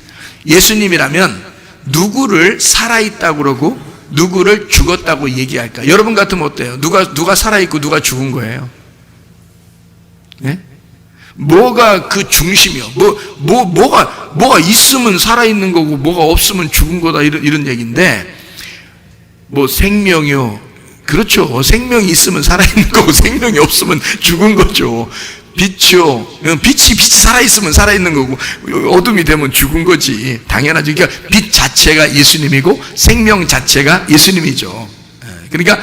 누구를 살아있다고 그러고 누구를 죽었다고 얘기할까? 여러분 같으면 어때요? 누가 살아있고 누가 죽은 거예요? 네? 뭐가 그 중심이요? 뭐가 있으면 살아있는 거고 뭐가 없으면 죽은 거다 이런 얘기인데 생명이요. 그렇죠. 생명이 있으면 살아있는 거고 생명이 없으면 죽은 거죠. 빛이요. 빛이 살아있으면 살아있는 거고 어둠이 되면 죽은 거지. 당연하죠. 그러니까 빛 자체가 예수님이고 생명 자체가 예수님이죠. 그러니까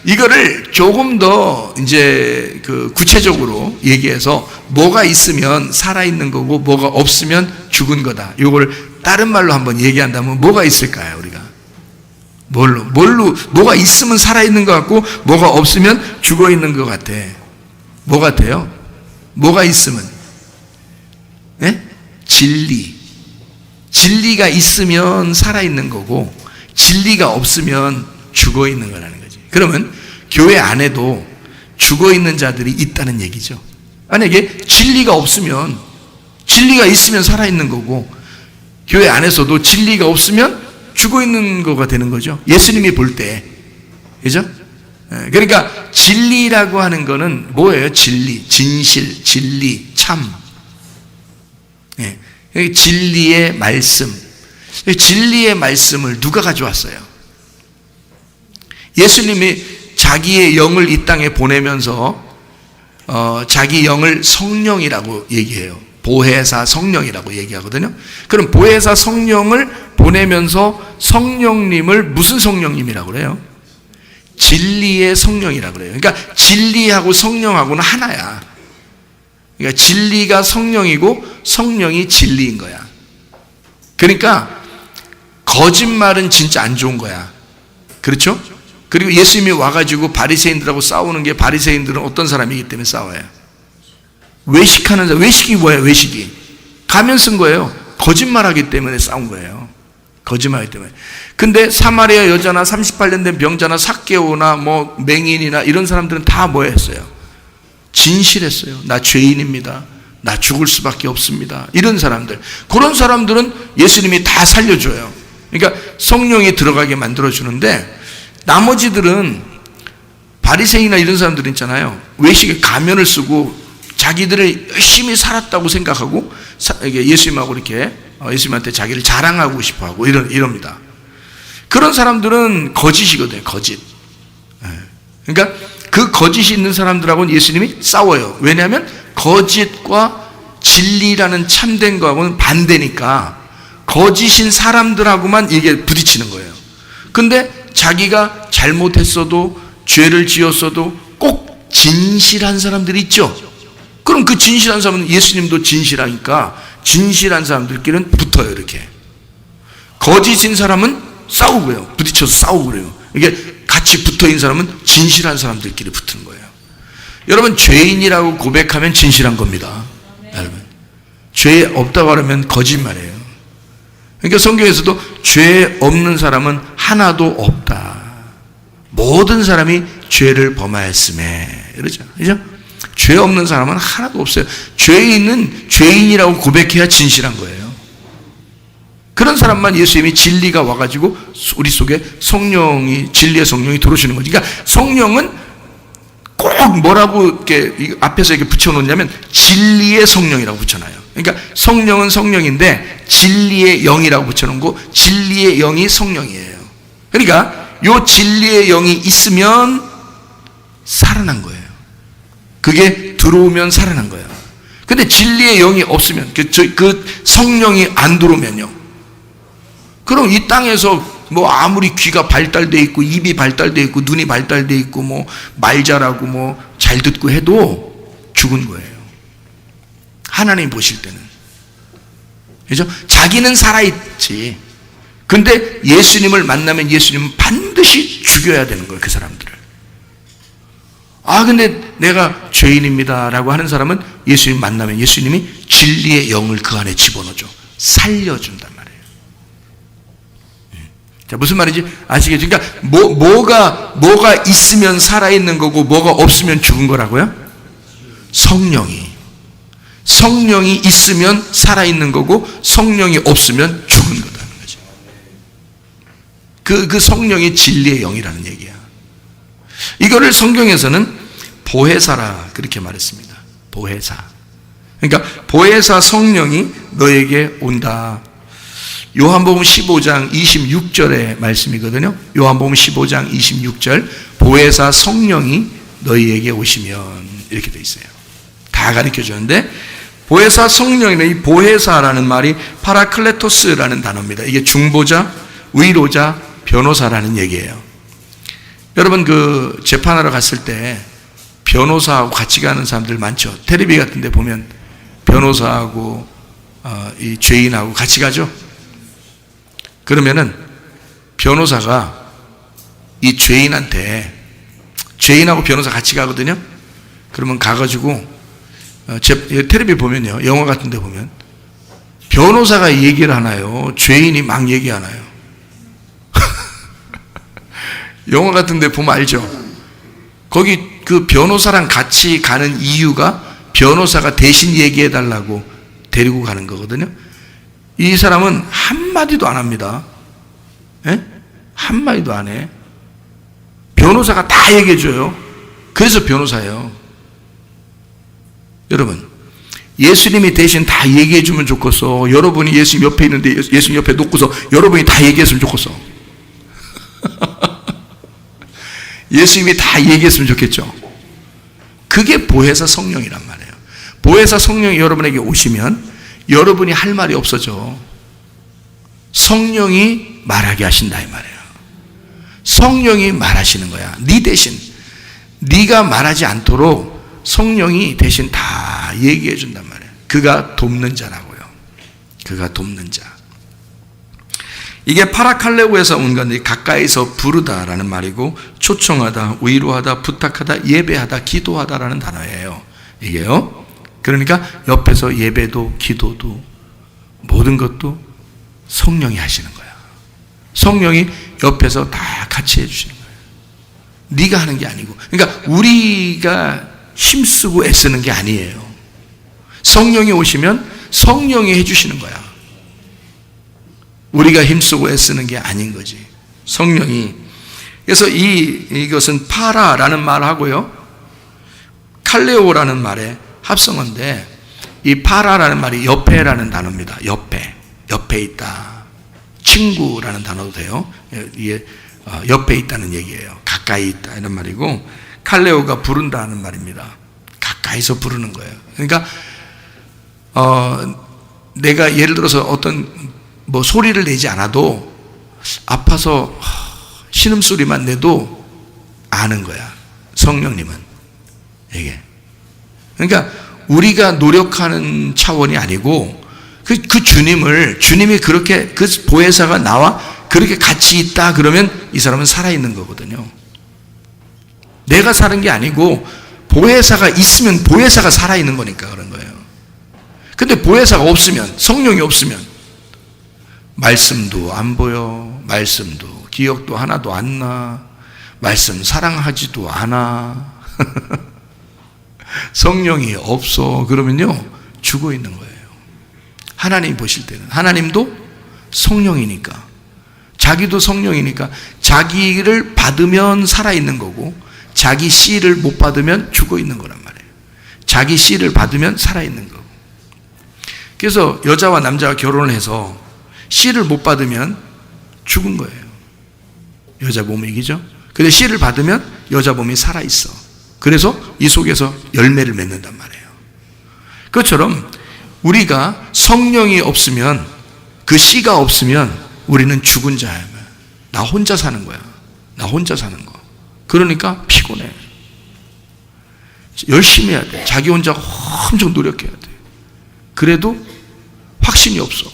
이거를 조금 더 이제 구체적으로 얘기해서 뭐가 있으면 살아있는 거고 뭐가 없으면 죽은 거다. 이걸 다른 말로 한번 얘기한다면 뭐가 있을까요, 우리가? 뭐가 있으면 살아있는 것 같고 뭐가 없으면 죽어 있는 것 같아. 뭐 같아요? 뭐가 있으면 진리가 있으면 살아있는 거고 진리가 없으면 죽어 있는 거라는 거지. 그러면 교회 안에도 죽어 있는 자들이 있다는 얘기죠. 만약에 진리가 없으면 진리가 있으면 살아있는 거고 교회 안에서도 진리가 없으면 죽어 있는 거가 되는 거죠. 예수님이 볼 때. 그죠? 그러니까 진리라고 하는 거는 뭐예요? 진리, 진실, 진리, 참. 진리의 말씀. 진리의 말씀을 누가 가져왔어요? 예수님이 자기의 영을 이 땅에 보내면서 자기 영을 성령이라고 얘기해요. 보혜사 성령이라고 얘기하거든요. 그럼 보혜사 성령을 보내면서 성령님을 무슨 성령님이라고 그래요? 진리의 성령이라고 그래요. 그러니까 진리하고 성령하고는 하나야. 그러니까 진리가 성령이고 성령이 진리인 거야. 그러니까 거짓말은 진짜 안 좋은 거야. 그렇죠? 그리고 예수님이 와가지고 바리새인들하고 싸우는 게 바리새인들은 어떤 사람이기 때문에 싸워요? 외식하는 사람. 외식이 뭐예요? 외식이 가면 쓴 거예요. 거짓말하기 때문에 싸운 거예요. 거짓말하기 때문에. 근데 사마리아 여자나 38년 된 병자나 삭개오나 맹인이나 이런 사람들은 다 뭐 했어요? 진실했어요. 나 죄인입니다. 나 죽을 수밖에 없습니다. 이런 사람들. 그런 사람들은 예수님이 다 살려줘요. 그러니까 성령이 들어가게 만들어주는데 나머지들은 바리새인이나 이런 사람들 있잖아요. 외식에 가면을 쓰고 자기들을 열심히 살았다고 생각하고 예수님하고 이렇게 예수님한테 자기를 자랑하고 싶어하고 이럽니다. 그런 사람들은 거짓이거든요. 거짓. 그러니까 그 거짓이 있는 사람들하고는 예수님이 싸워요. 왜냐하면 거짓과 진리라는 참된 거하고는 반대니까 거짓인 사람들하고만 이게 부딪히는 거예요. 근데 자기가 잘못했어도 죄를 지었어도 꼭 진실한 사람들이 있죠. 그럼 그 진실한 사람은 예수님도 진실하니까 진실한 사람들끼리는 붙어요. 이렇게 거짓인 사람은 싸우고요, 부딪혀서 싸우고 그래요. 이게 같이 붙어있는 사람은 진실한 사람들끼리 붙는 거예요. 여러분, 죄인이라고 고백하면 진실한 겁니다. 여러분, 죄 없다고 하면 거짓말이에요. 그러니까 성경에서도 죄 없는 사람은 하나도 없다. 모든 사람이 죄를 범하였음에 이러죠. 그죠? 죄 없는 사람은 하나도 없어요. 죄인은 죄인이라고 고백해야 진실한 거예요. 그런 사람만 예수님이 진리가 와가지고 우리 속에 성령이, 진리의 성령이 들어오시는 거죠. 그러니까 성령은 꼭 뭐라고 이렇게 앞에서 이렇게 붙여놓냐면 진리의 성령이라고 붙여놔요. 그러니까 성령은 성령인데 진리의 영이라고 붙여놓은 거, 진리의 영이 성령이에요. 그러니까 요 진리의 영이 있으면 살아난 거예요. 그게 들어오면 살아난 거예요. 근데 진리의 영이 없으면, 그 성령이 안 들어오면요, 그럼 이 땅에서 뭐 아무리 귀가 발달돼 있고 입이 발달돼 있고 눈이 발달돼 있고 뭐 말 잘하고 뭐 잘 듣고 해도 죽은 거예요. 하나님 보실 때는. 그죠? 자기는 살아있지. 근데 예수님을 만나면 예수님은 반드시 죽여야 되는 거예요. 그 사람들을. 아, 근데 내가 죄인입니다 라고 하는 사람은 예수님 만나면 예수님이 진리의 영을 그 안에 집어넣어줘. 살려준단 말이에요. 자, 무슨 말인지 아시겠죠? 그러니까 뭐가 있으면 살아있는 거고 뭐가 없으면 죽은 거라고요? 성령이 있으면 살아있는 거고 성령이 없으면 죽은 거라는 거죠. 그 성령이 진리의 영이라는 얘기야. 이거를 성경에서는 보혜사라 그렇게 말했습니다. 보혜사. 그러니까 보혜사 성령이 너에게 온다. 요한복음 15장 26절의 말씀이거든요. 요한복음 15장 26절, 보혜사 성령이 너희에게 오시면, 이렇게 돼 있어요. 다 가르쳐 주는데, 보혜사 성령이는, 이 보혜사라는 말이 파라클레토스라는 단어입니다. 이게 중보자, 위로자, 변호사라는 얘기예요. 여러분, 그 재판하러 갔을 때 변호사하고 같이 가는 사람들 많죠. 텔레비 같은 데 보면 변호사하고 이 죄인하고 같이 가죠. 그러면은 변호사가 이 죄인하고 변호사 같이 가거든요. 그러면 가가지고 텔레비 보면요, 영화 같은 데 보면 변호사가 얘기를 하나요, 죄인이 막 얘기하나요? 영화 같은 데 보면 알죠. 거기 그 변호사랑 같이 가는 이유가 변호사가 대신 얘기해 달라고 데리고 가는 거거든요. 이 사람은 한마디도 안 합니다. 예? 한마디도 안 해. 변호사가 다 얘기해 줘요. 그래서 변호사예요. 여러분, 예수님이 대신 다 얘기해 주면 좋겠어. 여러분이 예수님 옆에 있는데 예수님 옆에 놓고서 여러분이 다 얘기했으면 좋겠어. 예수님이 다 얘기했으면 좋겠죠. 그게 보혜사 성령이란 말이에요. 보혜사 성령이 여러분에게 오시면 여러분이 할 말이 없어져. 성령이 말하게 하신다 이 말이에요. 성령이 말하시는 거야. 네 대신, 네가 말하지 않도록 성령이 대신 다 얘기해 준단 말이에요. 그가 돕는 자라고요. 그가 돕는 자. 이게 파라칼레오에서 온 건데, 가까이서 부르다라는 말이고, 초청하다, 위로하다, 부탁하다, 예배하다, 기도하다라는 단어예요. 이게요. 그러니까 옆에서 예배도 기도도 모든 것도 성령이 하시는 거야. 성령이 옆에서 다 같이 해주시는 거예요. 네가 하는 게 아니고. 그러니까 우리가 힘쓰고 애쓰는 게 아니에요. 성령이 오시면 성령이 해주시는 거야. 우리가 힘쓰고 애쓰는 게 아닌 거지. 성령이. 그래서 이것은 파라라는 말하고요, 칼레오라는 말에 합성어인데, 이 파라라는 말이 옆에라는 단어입니다. 옆에 있다. 친구라는 단어도 돼요. 이게 옆에 있다는 얘기예요. 가까이 있다 이런 말이고, 칼레오가 부른다는 말입니다. 가까이서 부르는 거예요. 그러니까 내가 예를 들어서 어떤 뭐 소리를 내지 않아도 아파서 신음소리만 내도 아는 거야. 성령님은. 이게. 그러니까 우리가 노력하는 차원이 아니고 그 주님이 그렇게 그 보혜사가 나와 그렇게 같이 있다 그러면 이 사람은 살아있는 거거든요. 내가 사는 게 아니고 보혜사가 있으면 보혜사가 살아있는 거니까 그런 거예요. 근데 보혜사가 없으면, 성령이 없으면 말씀도 안 보여, 말씀도 기억도 하나도 안 나, 말씀 사랑하지도 않아. 성령이 없어. 그러면요 죽어 있는 거예요. 하나님 보실 때는 하나님도 성령이니까, 자기도 성령이니까 자기를 받으면 살아있는 거고 자기 씨를 못 받으면 죽어 있는 거란 말이에요. 자기 씨를 받으면 살아있는 거고. 그래서 여자와 남자가 결혼을 해서 씨를 못 받으면 죽은 거예요. 여자 몸이 이기죠. 근데 씨를 받으면 여자 몸이 살아있어. 그래서 이 속에서 열매를 맺는단 말이에요. 그것처럼 우리가 성령이 없으면, 그 씨가 없으면 우리는 죽은 자야. 나 혼자 사는 거야. 나 혼자 사는 거. 그러니까 피곤해. 열심히 해야 돼. 자기 혼자 엄청 노력해야 돼. 그래도 확신이 없어.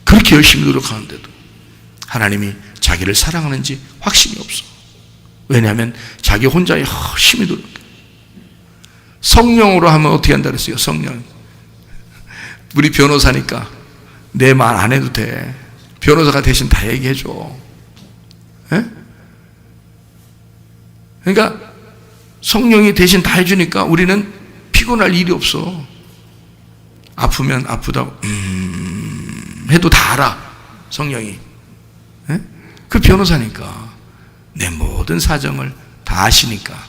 그렇게 열심히 노력하는데도 하나님이 자기를 사랑하는지 확신이 없어. 왜냐하면 자기 혼자 열심히 노력해. 성령으로 하면 어떻게 한다 그랬어요? 성령. 우리 변호사니까 내 말 안 해도 돼. 변호사가 대신 다 얘기해 줘. 예? 그러니까 성령이 대신 다 해주니까 우리는 피곤할 일이 없어. 아프면 아프다고 해도 다 알아. 성령이. 예? 그 변호사니까 내 모든 사정을 다 아시니까.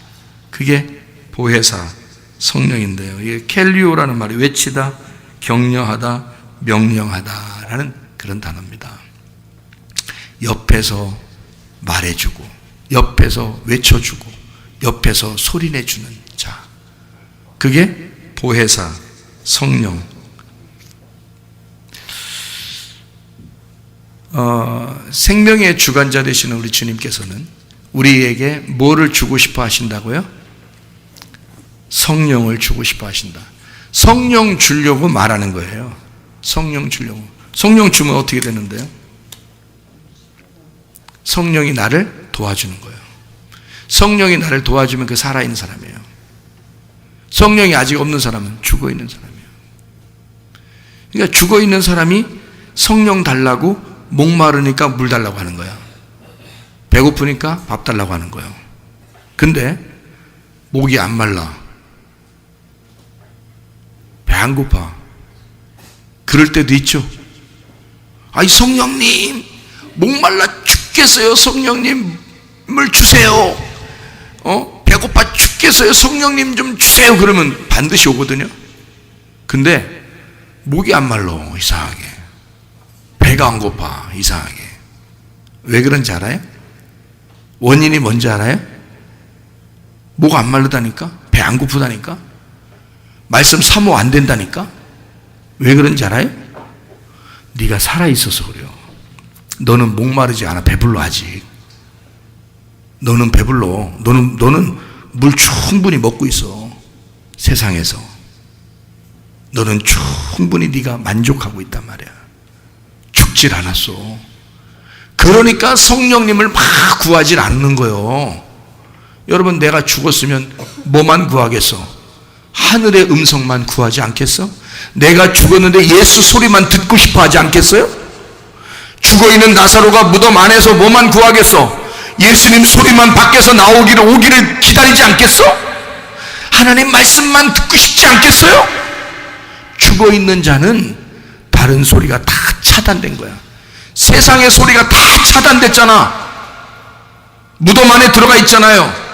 그게 보혜사 성령인데요. 이게 켈리오라는 말이 외치다, 격려하다, 명령하다라는 그런 단어입니다. 옆에서 말해주고, 옆에서 외쳐주고, 옆에서 소리내주는 자. 그게 보혜사 성령. 생명의 주관자 되시는 우리 주님께서는 우리에게 뭐를 주고 싶어 하신다고요? 성령을 주고 싶어 하신다. 성령 주려고 말하는 거예요. 성령 주려고. 성령 주면 어떻게 되는데요? 성령이 나를 도와주는 거예요. 성령이 나를 도와주면 그 살아있는 사람이에요. 성령이 아직 없는 사람은 죽어있는 사람이에요. 그러니까 죽어있는 사람이 성령 달라고 목마르니까 물 달라고 하는 거야. 배고프니까 밥 달라고 하는 거예요. 근데 목이 안 말라. 배 안 고파. 그럴 때도 있죠. 아이 성령님 목말라 죽겠어요. 성령님을 주세요. 배고파 죽겠어요. 성령님 좀 주세요. 그러면 반드시 오거든요. 근데 목이 안 말라. 이상하게. 배가 안 고파. 이상하게. 왜 그런지 알아요? 원인이 뭔지 알아요? 목 안 마르다니까? 배 안 고프다니까? 말씀 사모 안 된다니까? 왜 그런지 알아요? 네가 살아있어서 그래요. 너는 목마르지 않아. 배불러 아직. 너는 배불러. 너는 물 충분히 먹고 있어. 세상에서. 너는 충분히 네가 만족하고 있단 말이야. 죽질 않았어. 그러니까 성령님을 막 구하질 않는 거예요. 여러분, 내가 죽었으면 뭐만 구하겠어? 하늘의 음성만 구하지 않겠어? 내가 죽었는데 예수 소리만 듣고 싶어 하지 않겠어요? 죽어있는 나사로가 무덤 안에서 뭐만 구하겠어? 예수님 소리만 밖에서 오기를 기다리지 않겠어? 하나님 말씀만 듣고 싶지 않겠어요? 죽어있는 자는 다른 소리가 다 차단된 거야. 세상의 소리가 다 차단됐잖아. 무덤 안에 들어가 있잖아요.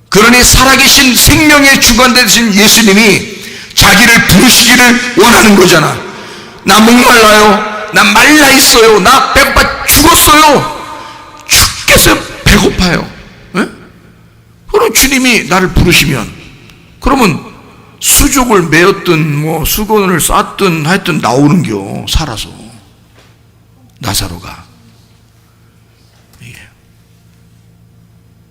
그러니 살아계신 생명의 주관 되신 예수님이 자기를 부르시기를 원하는 거잖아. 나 목말라요. 나 말라 있어요. 나 배고파 죽었어요. 죽겠어요. 배고파요. 에? 그럼 주님이 나를 부르시면, 그러면 수족을 메었든 뭐 수건을 쌌든 하여튼 나오는겨, 살아서. 나사로가.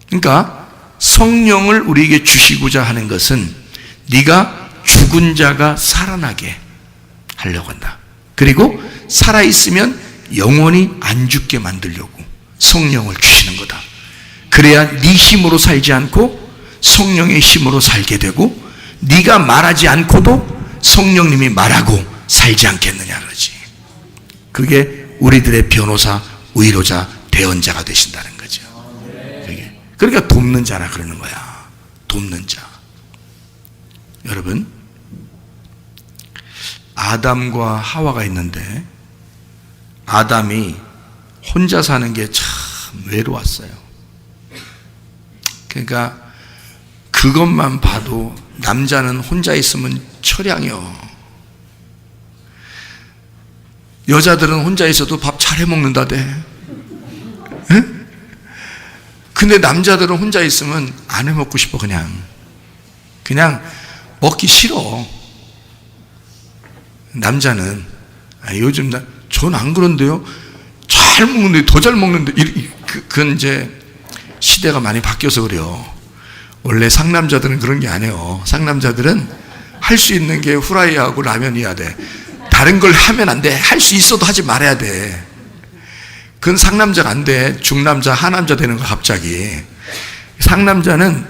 그러니까 성령을 우리에게 주시고자 하는 것은 네가 죽은 자가 살아나게 하려고 한다. 그리고 살아있으면 영원히 안 죽게 만들려고 성령을 주시는 거다. 그래야 네 힘으로 살지 않고 성령의 힘으로 살게 되고, 네가 말하지 않고도 성령님이 말하고 살지 않겠느냐 그러지. 그게 우리들의 변호사, 위로자, 대언자가 되신다는 거죠. 그러니까 돕는 자라 그러는 거야. 돕는 자. 여러분, 아담과 하와가 있는데 아담이 혼자 사는 게 참 외로웠어요. 그러니까 그것만 봐도 남자는 혼자 있으면 처량해요. 여자들은 혼자 있어도 밥 잘 해먹는다대. 응? 근데 남자들은 혼자 있으면 안 해먹고 싶어. 그냥 먹기 싫어. 남자는 요즘 전 안 그런데요. 잘 먹는데 더 잘 먹는데 그건 이제 시대가 많이 바뀌어서 그래요. 원래 상남자들은 그런 게 아니에요. 상남자들은 할 수 있는 게 후라이하고 라면이어야 돼. 다른 걸 하면 안 돼. 할 수 있어도 하지 말아야 돼. 그건 상남자가 안 돼. 중남자, 하남자 되는 거 갑자기. 상남자는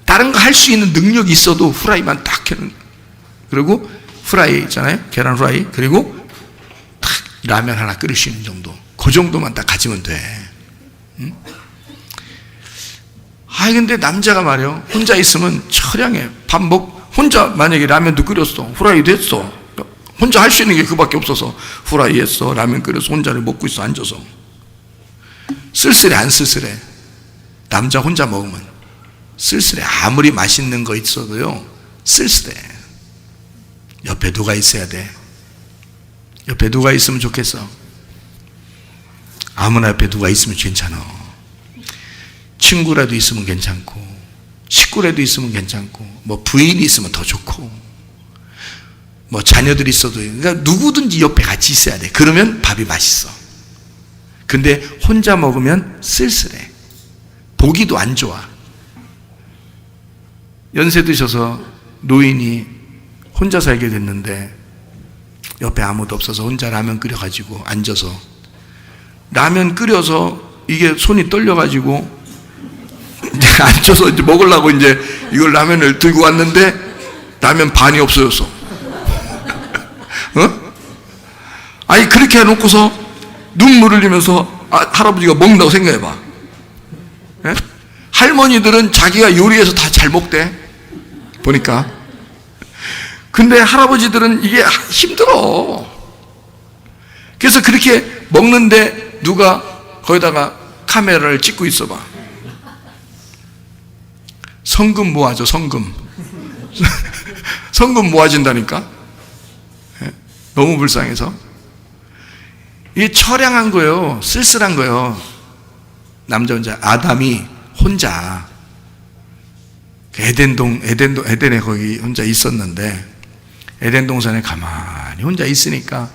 다른 거 할 수 있는 능력이 있어도 후라이만 딱 해는. 그리고 후라이 있잖아요. 계란 후라이. 그리고 딱 라면 하나 끓일 수 있는 정도. 그 정도만 딱 가지면 돼. 응? 근데 남자가 말이요. 혼자 있으면 처량해. 혼자 만약에 라면도 끓였어. 후라이도 했어. 혼자 할 수 있는 게 그밖에 없어서 후라이 했어. 라면 끓여서 혼자를 먹고 있어. 앉아서. 쓸쓸해, 안 쓸쓸해? 남자 혼자 먹으면 쓸쓸해. 아무리 맛있는 거 있어도요, 쓸쓸해. 옆에 누가 있어야 돼. 옆에 누가 있으면 좋겠어. 아무나 옆에 누가 있으면 괜찮아. 친구라도 있으면 괜찮고, 식구라도 있으면 괜찮고, 뭐 부인이 있으면 더 좋고, 뭐 자녀들이 있어도, 그러니까 누구든지 옆에 같이 있어야 돼. 그러면 밥이 맛있어. 근데 혼자 먹으면 쓸쓸해. 보기도 안 좋아. 연세 드셔서 노인이 혼자 살게 됐는데 옆에 아무도 없어서 혼자 라면 끓여가지고 앉아서 라면 끓여서 이게 손이 떨려가지고 앉아서 이제 먹으려고 이제 이걸 라면을 들고 왔는데 라면 반이 없어졌어. 어? 아니 그렇게 해놓고서 눈물을 흘리면서 할아버지가 먹는다고 생각해봐. 예? 할머니들은 자기가 요리해서 다 잘 먹대 보니까. 근데 할아버지들은 이게 힘들어. 그래서 그렇게 먹는데 누가 거기다가 카메라를 찍고 있어봐. 성금 모아져. 성금 모아진다니까. 너무 불쌍해서. 이게 처량한 거예요. 쓸쓸한 거예요. 남자 혼자. 아담이 혼자 에덴에 거기 혼자 있었는데 에덴 동산에 가만히 혼자 있으니까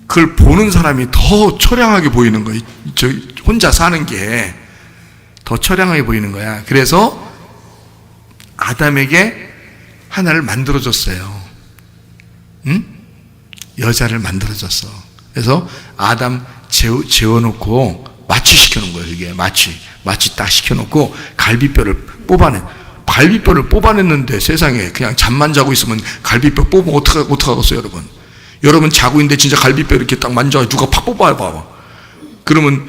그걸 보는 사람이 더 처량하게 보이는 거예요. 저 혼자 사는 게 더 처량하게 보이는 거야. 그래서 아담에게 하나를 만들어줬어요. 응? 여자를 만들어줬어. 그래서 아담 재워놓고 마취 시켜놓은 거예요. 이게 마취 딱 시켜놓고 갈비뼈를 뽑아냈는데 세상에 그냥 잠만 자고 있으면 갈비뼈 뽑으면 어떡하겠어요, 여러분? 여러분 자고 있는데 진짜 갈비뼈 이렇게 딱 만져서 누가 팍 뽑아봐. 그러면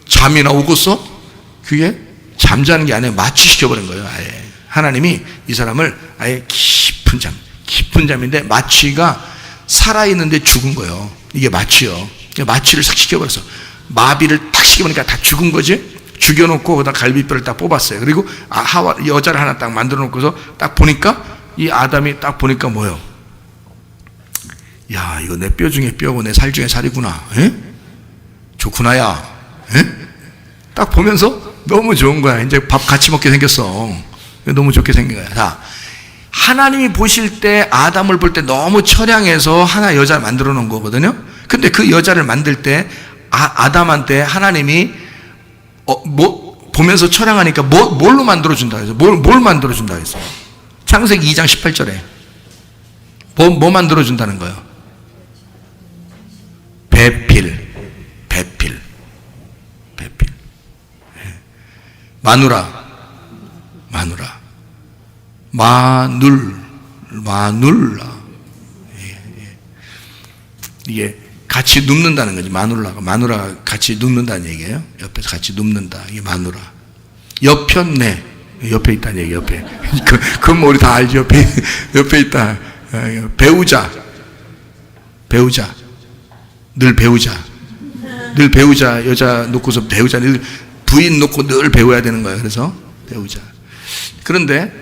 잠이나 오겠어? 그게 잠자는 게 아니라 마취시켜버린 거예요, 아예. 하나님이 이 사람을 아예 깊은 잠인데 마취가 살아있는데 죽은 거예요. 이게 마취요. 마취를 싹 시켜버렸어. 마비를 딱 시켜보니까 다 죽은 거지? 죽여놓고 거기다 갈비뼈를 딱 뽑았어요. 그리고 여자를 하나 딱 만들어 놓고서 딱 보니까 이 아담이 딱 보니까 뭐예요? 야, 이거 내 뼈 중에 뼈고 내 살 중에 살이구나. 에? 좋구나야. 에? 딱 보면서 너무 좋은 거야. 이제 밥 같이 먹게 생겼어. 너무 좋게 생긴 거야. 자, 하나님이 보실 때 아담을 볼 때 너무 처량해서 하나 여자를 만들어 놓은 거거든요. 근데 그 여자를 만들 때 아담한테 하나님이 보면서 처량하니까 뭘로 만들어 준다 해서 뭘 만들어 준다 했어요. 창세기 2장 18절에 뭐 만들어 준다는 거예요? 배필. 마누라. 마눌라. 이게 같이 눕는다는 거지. 마누라가 같이 눕는다는 얘기예요. 옆에서 같이 눕는다. 이게 마누라. 옆편네. 옆에 있다는 얘기. 옆에. 그건 뭐 우리 다 알죠. 옆에 있다. 배우자. 늘 배우자. 여자 놓고서 배우자. 늘 부인 놓고 늘 배워야 되는 거예요. 그래서 배우자. 그런데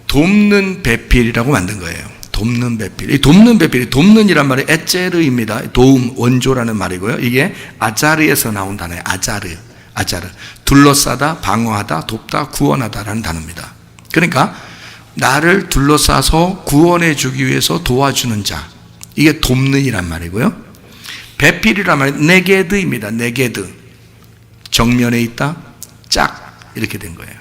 돕는 배필이라고 만든 거예요. 돕는 배필. 이 돕는 배필이 돕는이란 말이 에제르입니다. 도움, 원조라는 말이고요. 이게 아자르에서 나온 단어예요. 아자르. 둘러싸다, 방어하다, 돕다, 구원하다라는 단어입니다. 그러니까 나를 둘러싸서 구원해 주기 위해서 도와주는 자. 이게 돕는이란 말이고요. 배필이란 말이 네게드입니다. 네게드. 정면에 있다, 짝. 이렇게 된 거예요.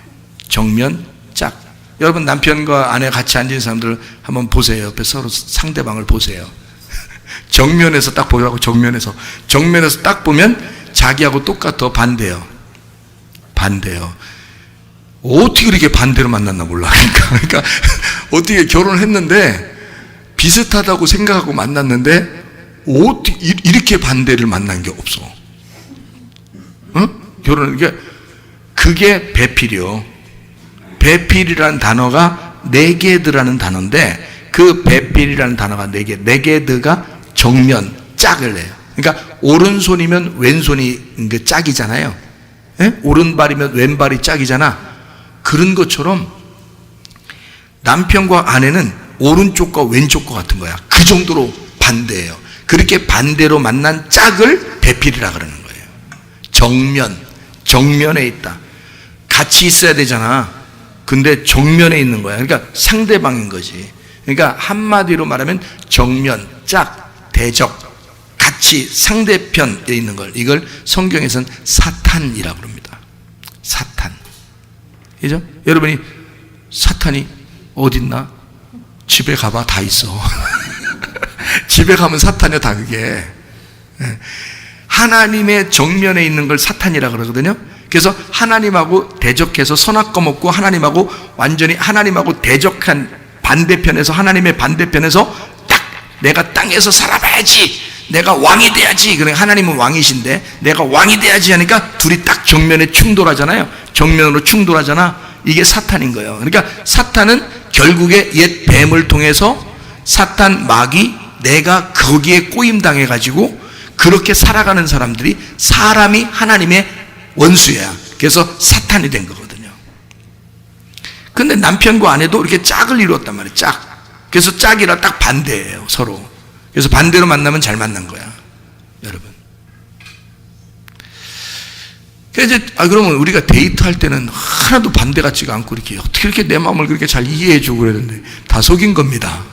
정면, 짝. 여러분 남편과 아내 같이 앉은 사람들 한번 보세요. 옆에 서로 상대방을 보세요. 정면에서 딱 보라고. 정면에서 딱 보면 자기하고 똑같아. 반대요. 어떻게 그렇게 반대로 만났나 몰라. 그러니까 어떻게 결혼을 했는데 비슷하다고 생각하고 만났는데 어떻게 이렇게 반대를 만난 게 없어. 결혼은 그게 배필이요. 배필이라는 단어가 네게드라는 단어인데 그 배필이라는 단어가 네게드가 정면, 짝을 내요. 그러니까 오른손이면 왼손이 짝이잖아요. 예? 오른발이면 왼발이 짝이잖아. 그런 것처럼 남편과 아내는 오른쪽과 왼쪽과 같은 거야. 그 정도로 반대예요. 그렇게 반대로 만난 짝을 배필이라 그러는 거예요. 정면에 있다. 같이 있어야 되잖아. 근데 정면에 있는 거야. 그러니까 상대방인 거지. 그러니까 한마디로 말하면 정면, 짝, 대적, 같이 상대편에 있는 걸, 이걸 성경에서는 사탄이라고 합니다. 사탄. 그죠? 여러분이 사탄이 어딨나? 집에 가봐. 다 있어. 집에 가면 사탄이야, 다 그게. 하나님의 정면에 있는 걸 사탄이라 그러거든요. 그래서 하나님하고 대적해서 선악과 먹고 하나님하고 완전히 하나님하고 대적한 반대편에서, 하나님의 반대편에서 딱 내가 땅에서 살아봐야지, 내가 왕이 돼야지. 그러니까 하나님은 왕이신데 내가 왕이 돼야지 하니까 둘이 딱 정면에 충돌하잖아요. 정면으로 충돌하잖아. 이게 사탄인 거예요. 그러니까 사탄은 결국에 옛 뱀을 통해서 사탄 마귀, 내가 거기에 꼬임당해 가지고 그렇게 살아가는 사람들이, 사람이 하나님의 원수야. 그래서 사탄이 된 거거든요. 근데 남편과 아내도 이렇게 짝을 이루었단 말이에요. 짝. 그래서 짝이라 딱 반대예요, 서로. 그래서 반대로 만나면 잘 만난 거야, 여러분. 그래서 그러면 우리가 데이트할 때는 하나도 반대 같지가 않고 이렇게 어떻게 이렇게 내 마음을 그렇게 잘 이해해주고 그러는데 다 속인 겁니다.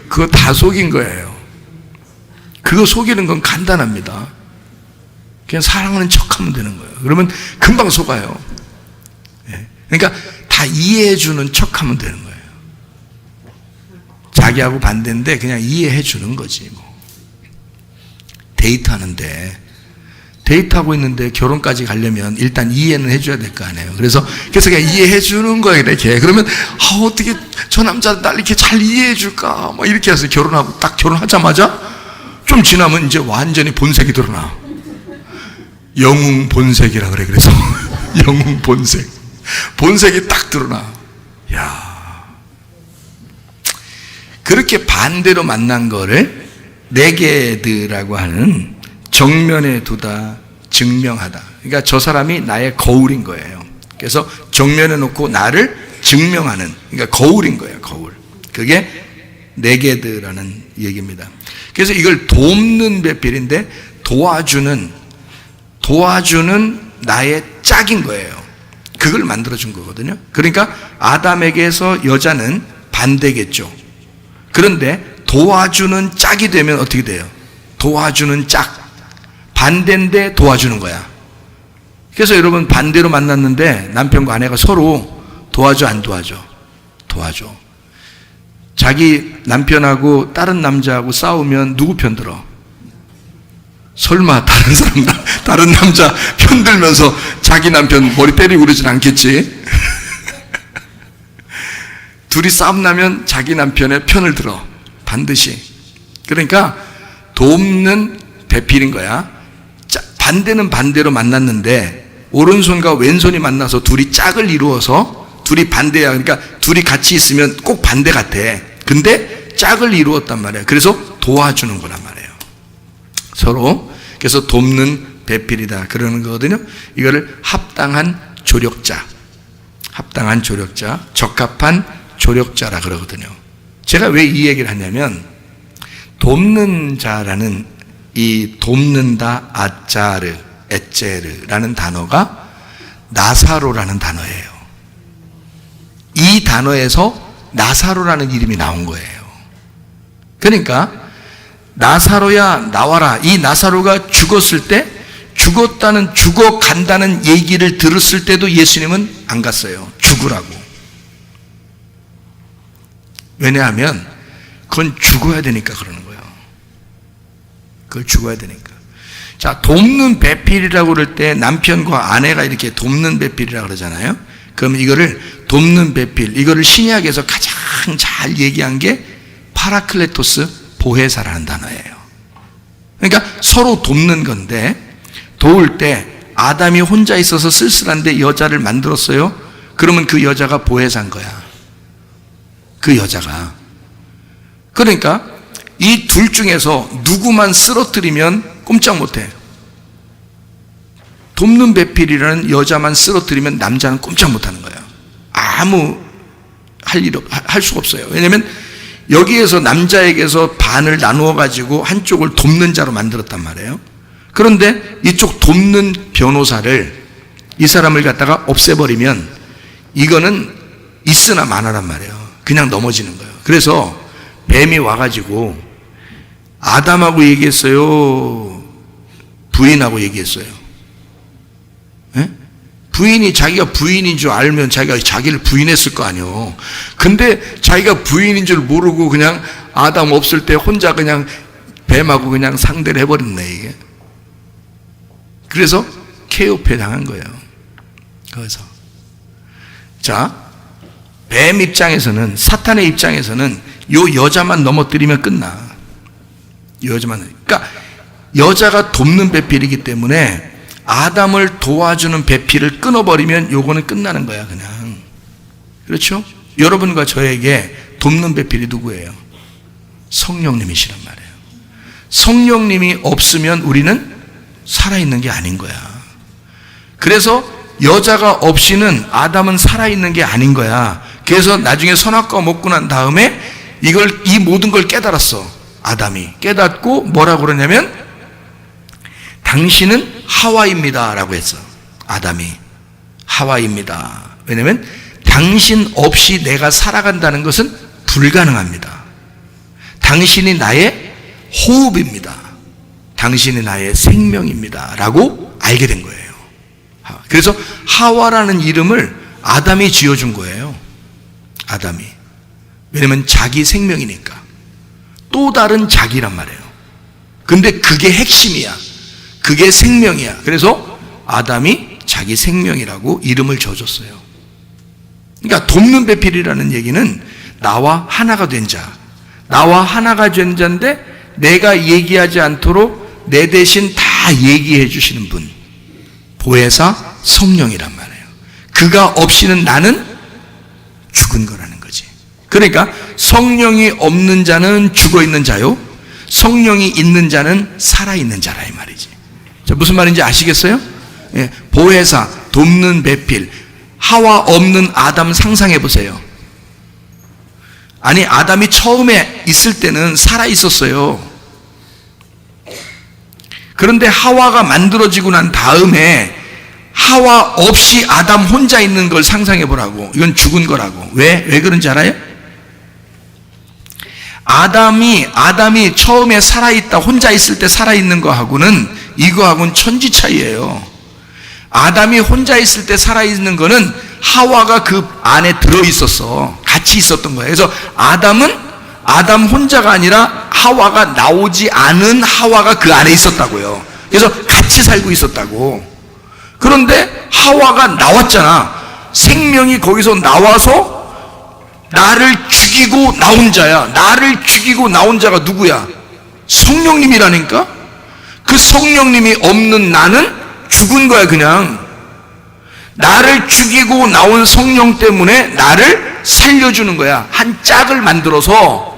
그거 다 속인 거예요. 그거 속이는 건 간단합니다. 그냥 사랑하는 척하면 되는 거예요. 그러면 금방 속아요. 그러니까 다 이해해주는 척하면 되는 거예요. 자기하고 반대인데 그냥 이해해주는 거지 뭐. 데이트하고 있는데 결혼까지 가려면 일단 이해는 해줘야 될 거 아니에요. 그래서 그냥 이해해주는 거예요, 이렇게. 그러면 어떻게 저 남자 날 이렇게 잘 이해해줄까 막 이렇게 해서 결혼하고 딱 결혼하자마자 좀 지나면 이제 완전히 본색이 드러나. 영웅 본색이라 그래. 그래서 영웅 본색이 딱 드러나. 야, 그렇게 반대로 만난 거를 네게드라고 하는, 정면에 두다, 증명하다. 그러니까 저 사람이 나의 거울인 거예요. 그래서 정면에 놓고 나를 증명하는, 그러니까 거울인 거예요. 거울. 그게 네게드라는 얘기입니다. 그래서 이걸 돕는 배필인데 도와주는 나의 짝인 거예요. 그걸 만들어준 거거든요. 그러니까 아담에게서 여자는 반대겠죠. 그런데 도와주는 짝이 되면 어떻게 돼요? 도와주는 짝. 반대인데 도와주는 거야. 그래서 여러분 반대로 만났는데 남편과 아내가 서로 도와줘 안 도와줘? 도와줘. 자기 남편하고 다른 남자하고 싸우면 누구 편 들어? 설마 다른 사람, 다른 남자 편 들면서 자기 남편 머리 때리고 그러진 않겠지? 둘이 싸움 나면 자기 남편의 편을 들어. 반드시. 그러니까 돕는 배필인 거야. 반대는 반대로 만났는데 오른손과 왼손이 만나서 둘이 짝을 이루어서 둘이 반대야. 그러니까 둘이 같이 있으면 꼭 반대 같아. 근데 짝을 이루었단 말이야. 그래서 도와주는 거란 말이에요. 서로. 그래서 돕는 배필이다 그러는 거거든요. 이거를 합당한 조력자, 합당한 조력자, 적합한 조력자라 그러거든요. 제가 왜 이 얘기를 하냐면 돕는 자라는 이 돕는다 아짜르 에체르라는 단어가 나사로라는 단어예요. 이 단어에서 나사로라는 이름이 나온 거예요. 그러니까 나사로야 나와라. 이 나사로가 죽었을 때 죽었다는 죽어간다는 얘기를 들었을 때도 예수님은 안 갔어요. 죽으라고. 왜냐하면 그건 죽어야 되니까 그러는 거예요. 그걸 죽어야 되니까. 자, 돕는 배필이라고 그럴 때 남편과 아내가 이렇게 돕는 배필이라고 그러잖아요. 그럼 이거를 돕는 배필, 이거를 신약에서 가장 잘 얘기한 게 파라클레토스 보혜사라는 단어예요. 그러니까 서로 돕는 건데 도울 때 아담이 혼자 있어서 쓸쓸한데 여자를 만들었어요. 그러면 그 여자가 보혜사인 거야. 그 여자가. 그러니까 이 둘 중에서 누구만 쓰러뜨리면 꼼짝 못해. 돕는 배필이라는 여자만 쓰러뜨리면 남자는 꼼짝 못하는 거예요. 아무 할 수가 없어요. 왜냐하면 여기에서 남자에게서 반을 나누어 가지고 한쪽을 돕는 자로 만들었단 말이에요. 그런데 이쪽 돕는 변호사를 이 사람을 갖다가 없애버리면 이거는 있으나 마나란 말이에요. 그냥 넘어지는 거예요. 그래서 뱀이 와가지고 아담하고 얘기했어요? 부인하고 얘기했어요? 예? 부인이 자기가 부인인 줄 알면 자기가 자기를 부인했을 거 아니에요. 근데 자기가 부인인 줄 모르고 그냥 아담 없을 때 혼자 그냥 뱀하고 그냥 상대를 해버렸네, 이게. 그래서 케오페 당한 거예요. 거기서. 자, 뱀 입장에서는, 사탄의 입장에서는 요 여자만 넘어뜨리면 끝나. 요 여자만. 그러니까 여자가 돕는 배필이기 때문에 아담을 도와주는 배필을 끊어버리면 요거는 끝나는 거야, 그냥. 그렇죠? 여러분과 저에게 돕는 배필이 누구예요? 성령님이시란 말이에요. 성령님이 없으면 우리는 살아있는 게 아닌 거야. 그래서 여자가 없이는 아담은 살아있는 게 아닌 거야. 그래서 나중에 선악과 먹고 난 다음에 이 모든 걸 깨달았어. 아담이. 깨닫고 뭐라고 그러냐면 당신은 하와입니다 라고 했어. 아담이. 하와입니다. 왜냐하면 당신 없이 내가 살아간다는 것은 불가능합니다. 당신이 나의 호흡입니다. 당신이 나의 생명입니다 라고 알게 된 거예요. 그래서 하와라는 이름을 아담이 지어준 거예요. 아담이. 왜냐하면 자기 생명이니까. 또 다른 자기란 말이에요. 근데 그게 핵심이야. 그게 생명이야. 그래서 아담이 자기 생명이라고 이름을 지어줬어요. 그러니까 돕는 배필이라는 얘기는 나와 하나가 된 자. 나와 하나가 된 자인데 내가 얘기하지 않도록 내 대신 다 얘기해 주시는 분. 보혜사 성령이란 말이에요. 그가 없이는 나는 죽은 거라는 거지. 그러니까 성령이 없는 자는 죽어 있는 자요. 성령이 있는 자는 살아 있는 자라 이 말이지. 자, 무슨 말인지 아시겠어요? 예, 보혜사, 돕는 배필, 하와 없는 아담 상상해 보세요. 아니, 아담이 처음에 있을 때는 살아 있었어요. 그런데 하와가 만들어지고 난 다음에 하와 없이 아담 혼자 있는 걸 상상해 보라고. 이건 죽은 거라고. 왜 그런지 알아요? 아담이 처음에 살아있다, 혼자 있을 때 살아있는 거하고는 이거하고는 천지 차이예요. 아담이 혼자 있을 때 살아있는 거는 하와가 그 안에 들어있었어. 같이 있었던 거예요. 그래서 아담 혼자가 아니라 하와가 나오지 않은 하와가 그 안에 있었다고요. 그래서 같이 살고 있었다고. 그런데 하와가 나왔잖아. 생명이 거기서 나와서 나를 죽이고 나온 자야. 나를 죽이고 나온 자가 누구야? 성령님이라니까? 그 성령님이 없는 나는 죽은 거야. 그냥 나를 죽이고 나온 성령 때문에 나를 살려주는 거야. 한 짝을 만들어서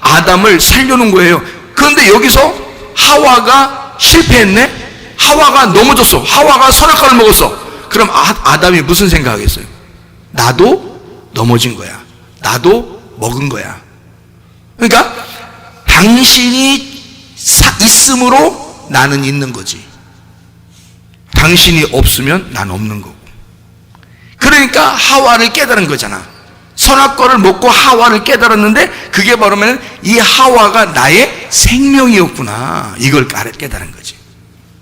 아담을 살려놓은 거예요. 그런데 여기서 하와가 실패했네? 하와가 넘어졌어. 하와가 선악과를 먹었어. 그럼 아담이 무슨 생각하겠어요? 나도 넘어진 거야. 나도 먹은 거야. 그러니까 당신이 있음으로 나는 있는 거지. 당신이 없으면 난 없는 거고. 그러니까 하와를 깨달은 거잖아. 선악과를 먹고 하와를 깨달았는데 그게 바로 이 하와가 나의 생명이었구나. 이걸 깨달은 거지.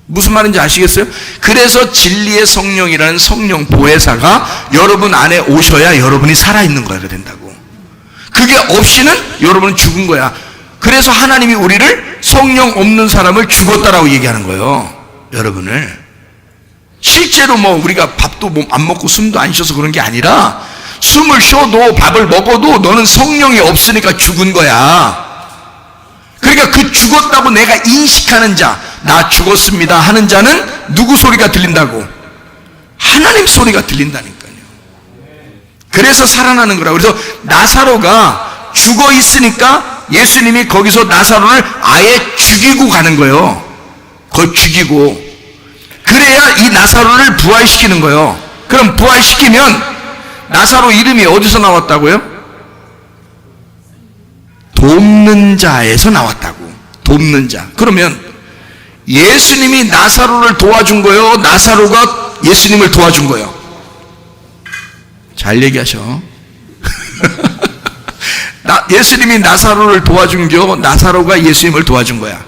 무슨 말인지 아시겠어요? 그래서 진리의 성령이라는 성령 보혜사가 여러분 안에 오셔야 여러분이 살아있는 거가 된다고. 그게 없이는 여러분은 죽은 거야. 그래서 하나님이 우리를 성령 없는 사람을 죽었다라고 얘기하는 거예요. 여러분을. 실제로 우리가 밥도 안 먹고 숨도 안 쉬어서 그런 게 아니라 숨을 쉬어도 밥을 먹어도 너는 성령이 없으니까 죽은 거야. 그러니까 그 죽었다고 내가 인식하는 자, 나 죽었습니다 하는 자는 누구 소리가 들린다고? 하나님 소리가 들린다니까요. 그래서 살아나는 거라고. 그래서 나사로가 죽어 있으니까 예수님이 거기서 나사로를 아예 죽이고 가는 거예요. 그걸 죽이고. 그래야 이 나사로를 부활시키는 거예요. 그럼 부활시키면 나사로 이름이 어디서 나왔다고요? 돕는 자에서 나왔다고. 돕는 자. 그러면 예수님이 나사로를 도와준 거예요? 나사로가 예수님을 도와준 거예요? 잘 얘기하셔. 예수님이 나사로를 도와준 거, 나사로가 예수님을 도와준 거야?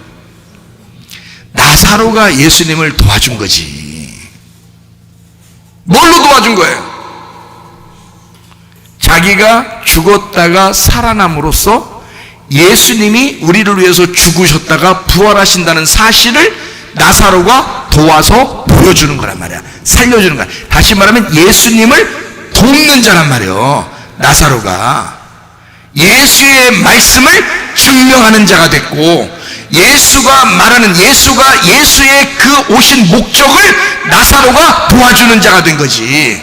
나사로가 예수님을 도와준 거지. 뭘로 도와준 거예요? 자기가 죽었다가 살아남으로써 예수님이 우리를 위해서 죽으셨다가 부활하신다는 사실을 나사로가 도와서 보여주는 거란 말이야. 살려주는 거야. 다시 말하면 예수님을 돕는 자란 말이에요. 나사로가 예수의 말씀을 증명하는 자가 됐고, 예수가 말하는 예수의 그 오신 목적을 나사로가 도와주는 자가 된 거지.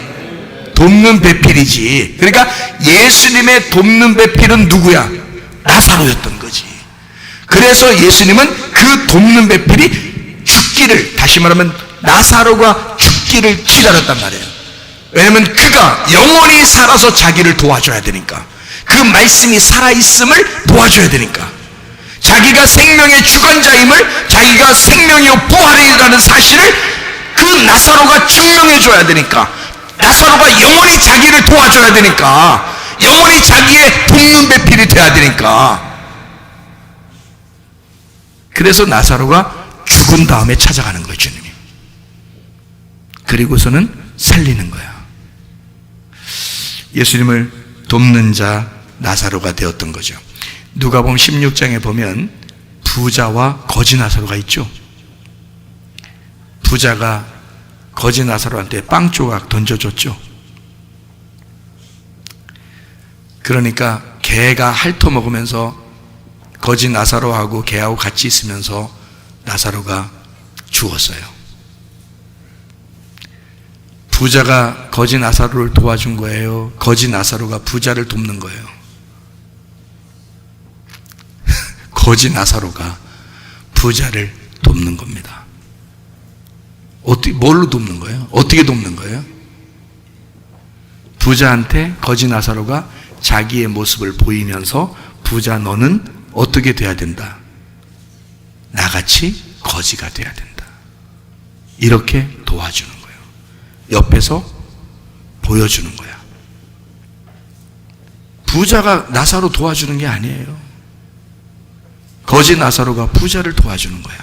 돕는 배필이지. 그러니까 예수님의 돕는 배필은 누구야? 나사로였던 거지. 그래서 예수님은 그 돕는 배필이 죽기를, 다시 말하면 나사로가 죽기를 기다렸단 말이에요. 왜냐하면 그가 영원히 살아서 자기를 도와줘야 되니까. 그 말씀이 살아있음을 도와줘야 되니까. 자기가 생명의 주관자임을, 자기가 생명이요 부활이라는 사실을 그 나사로가 증명해줘야 되니까. 나사로가 영원히 자기를 도와줘야 되니까. 영원히 자기의 돕는 배필이 돼야 되니까. 그래서 나사로가 죽은 다음에 찾아가는 거예요, 주님이. 그리고서는 살리는 거야. 예수님을 돕는 자 나사로가 되었던 거죠. 누가복음 16장에 보면 부자와 거지 나사로가 있죠. 부자가 거지 나사로한테 빵 조각 던져줬죠. 그러니까 개가 핥아먹으면서 거지 나사로하고 개하고 같이 있으면서 나사로가 죽었어요. 부자가 거지 나사로를 도와준 거예요? 거지 나사로가 부자를 돕는 거예요? 거지 나사로가 부자를 돕는 겁니다. 뭘로 돕는 거예요? 어떻게 돕는 거예요? 부자한테 거지 나사로가 자기의 모습을 보이면서, 부자 너는 어떻게 돼야 된다? 나같이 거지가 돼야 된다. 이렇게 도와주는 거예요. 옆에서 보여주는 거야. 부자가 나사로 도와주는 게 아니에요. 거지 나사로가 부자를 도와주는 거야.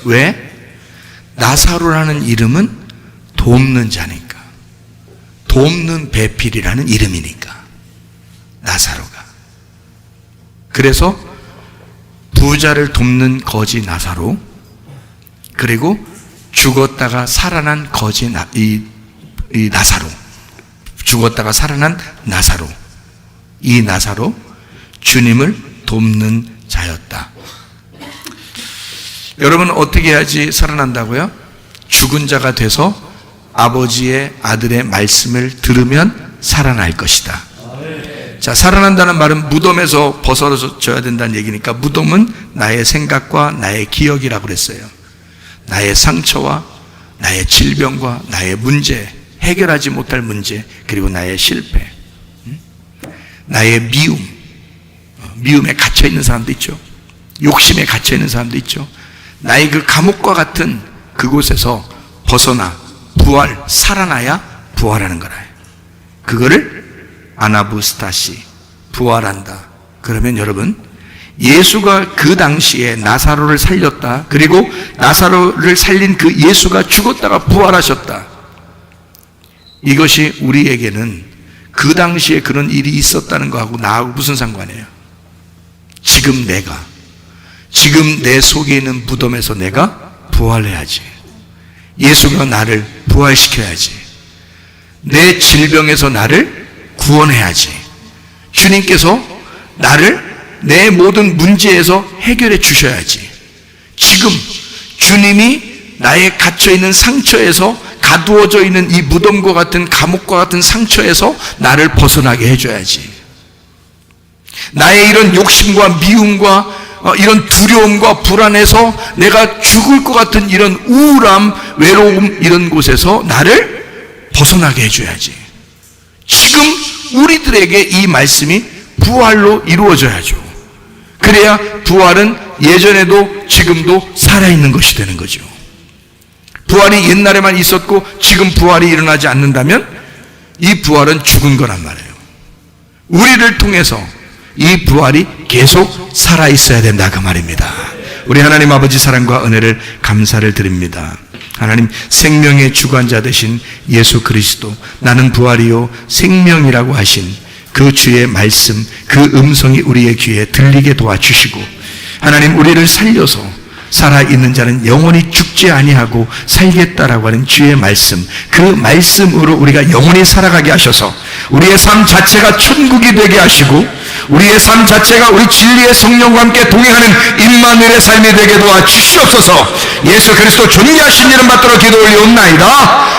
왜? 나사로라는 이름은 돕는 자니까. 돕는 배필이라는 이름이니까. 나사로가. 그래서 부자를 돕는 거지 나사로, 그리고 죽었다가 살아난 거지 이 나사로, 죽었다가 살아난 나사로, 이 나사로 주님을 돕는 자였다. 여러분 어떻게 해야지 살아난다고요? 죽은 자가 돼서 아버지의 아들의 말씀을 들으면 살아날 것이다. 자, 살아난다는 말은 무덤에서 벗어져야 된다는 얘기니까, 무덤은 나의 생각과 나의 기억이라고 그랬어요. 나의 상처와 나의 질병과 나의 문제, 해결하지 못할 문제, 그리고 나의 실패, 나의 미움에 갇혀있는 사람도 있죠. 욕심에 갇혀있는 사람도 있죠. 나의 그 감옥과 같은 그곳에서 벗어나 살아나야 부활하는 거라. 그거를 아나부스타시, 부활한다. 그러면 여러분, 예수가 그 당시에 나사로를 살렸다. 그리고 나사로를 살린 그 예수가 죽었다가 부활하셨다. 이것이 우리에게는 그 당시에 그런 일이 있었다는 거하고 나하고 무슨 상관이에요? 지금 내 속에 있는 무덤에서 내가 부활해야지. 예수가 나를 부활시켜야지. 내 질병에서 나를 구원해야지. 주님께서 나를 내 모든 문제에서 해결해 주셔야지. 지금 주님이 나의 갇혀있는 상처에서, 가두어져 있는 이 무덤과 같은 감옥과 같은 상처에서 나를 벗어나게 해줘야지. 나의 이런 욕심과 미움과 이런 두려움과 불안에서 내가 죽을 것 같은 이런 우울함, 외로움, 이런 곳에서 나를 벗어나게 해줘야지. 지금 우리들에게 이 말씀이 부활로 이루어져야죠. 그래야 부활은 예전에도 지금도 살아있는 것이 되는 거죠. 부활이 옛날에만 있었고 지금 부활이 일어나지 않는다면 이 부활은 죽은 거란 말이에요. 우리를 통해서 이 부활이 계속 살아있어야 된다, 그 말입니다. 우리 하나님 아버지 사랑과 은혜를 감사를 드립니다. 하나님, 생명의 주관자 되신 예수 그리스도, 나는 부활이요 생명이라고 하신 그 주의 말씀, 그 음성이 우리의 귀에 들리게 도와주시고, 하나님, 우리를 살려서 살아있는 자는 영원히 죽지 아니하고 살겠다라고 하는 주의 말씀, 그 말씀으로 우리가 영원히 살아가게 하셔서 우리의 삶 자체가 천국이 되게 하시고, 우리의 삶 자체가 우리 진리의 성령과 함께 동행하는 임마누엘의 삶이 되게 도와주시옵소서. 예수 그리스도 존귀하신 이름 받들어 기도 올리옵나이다.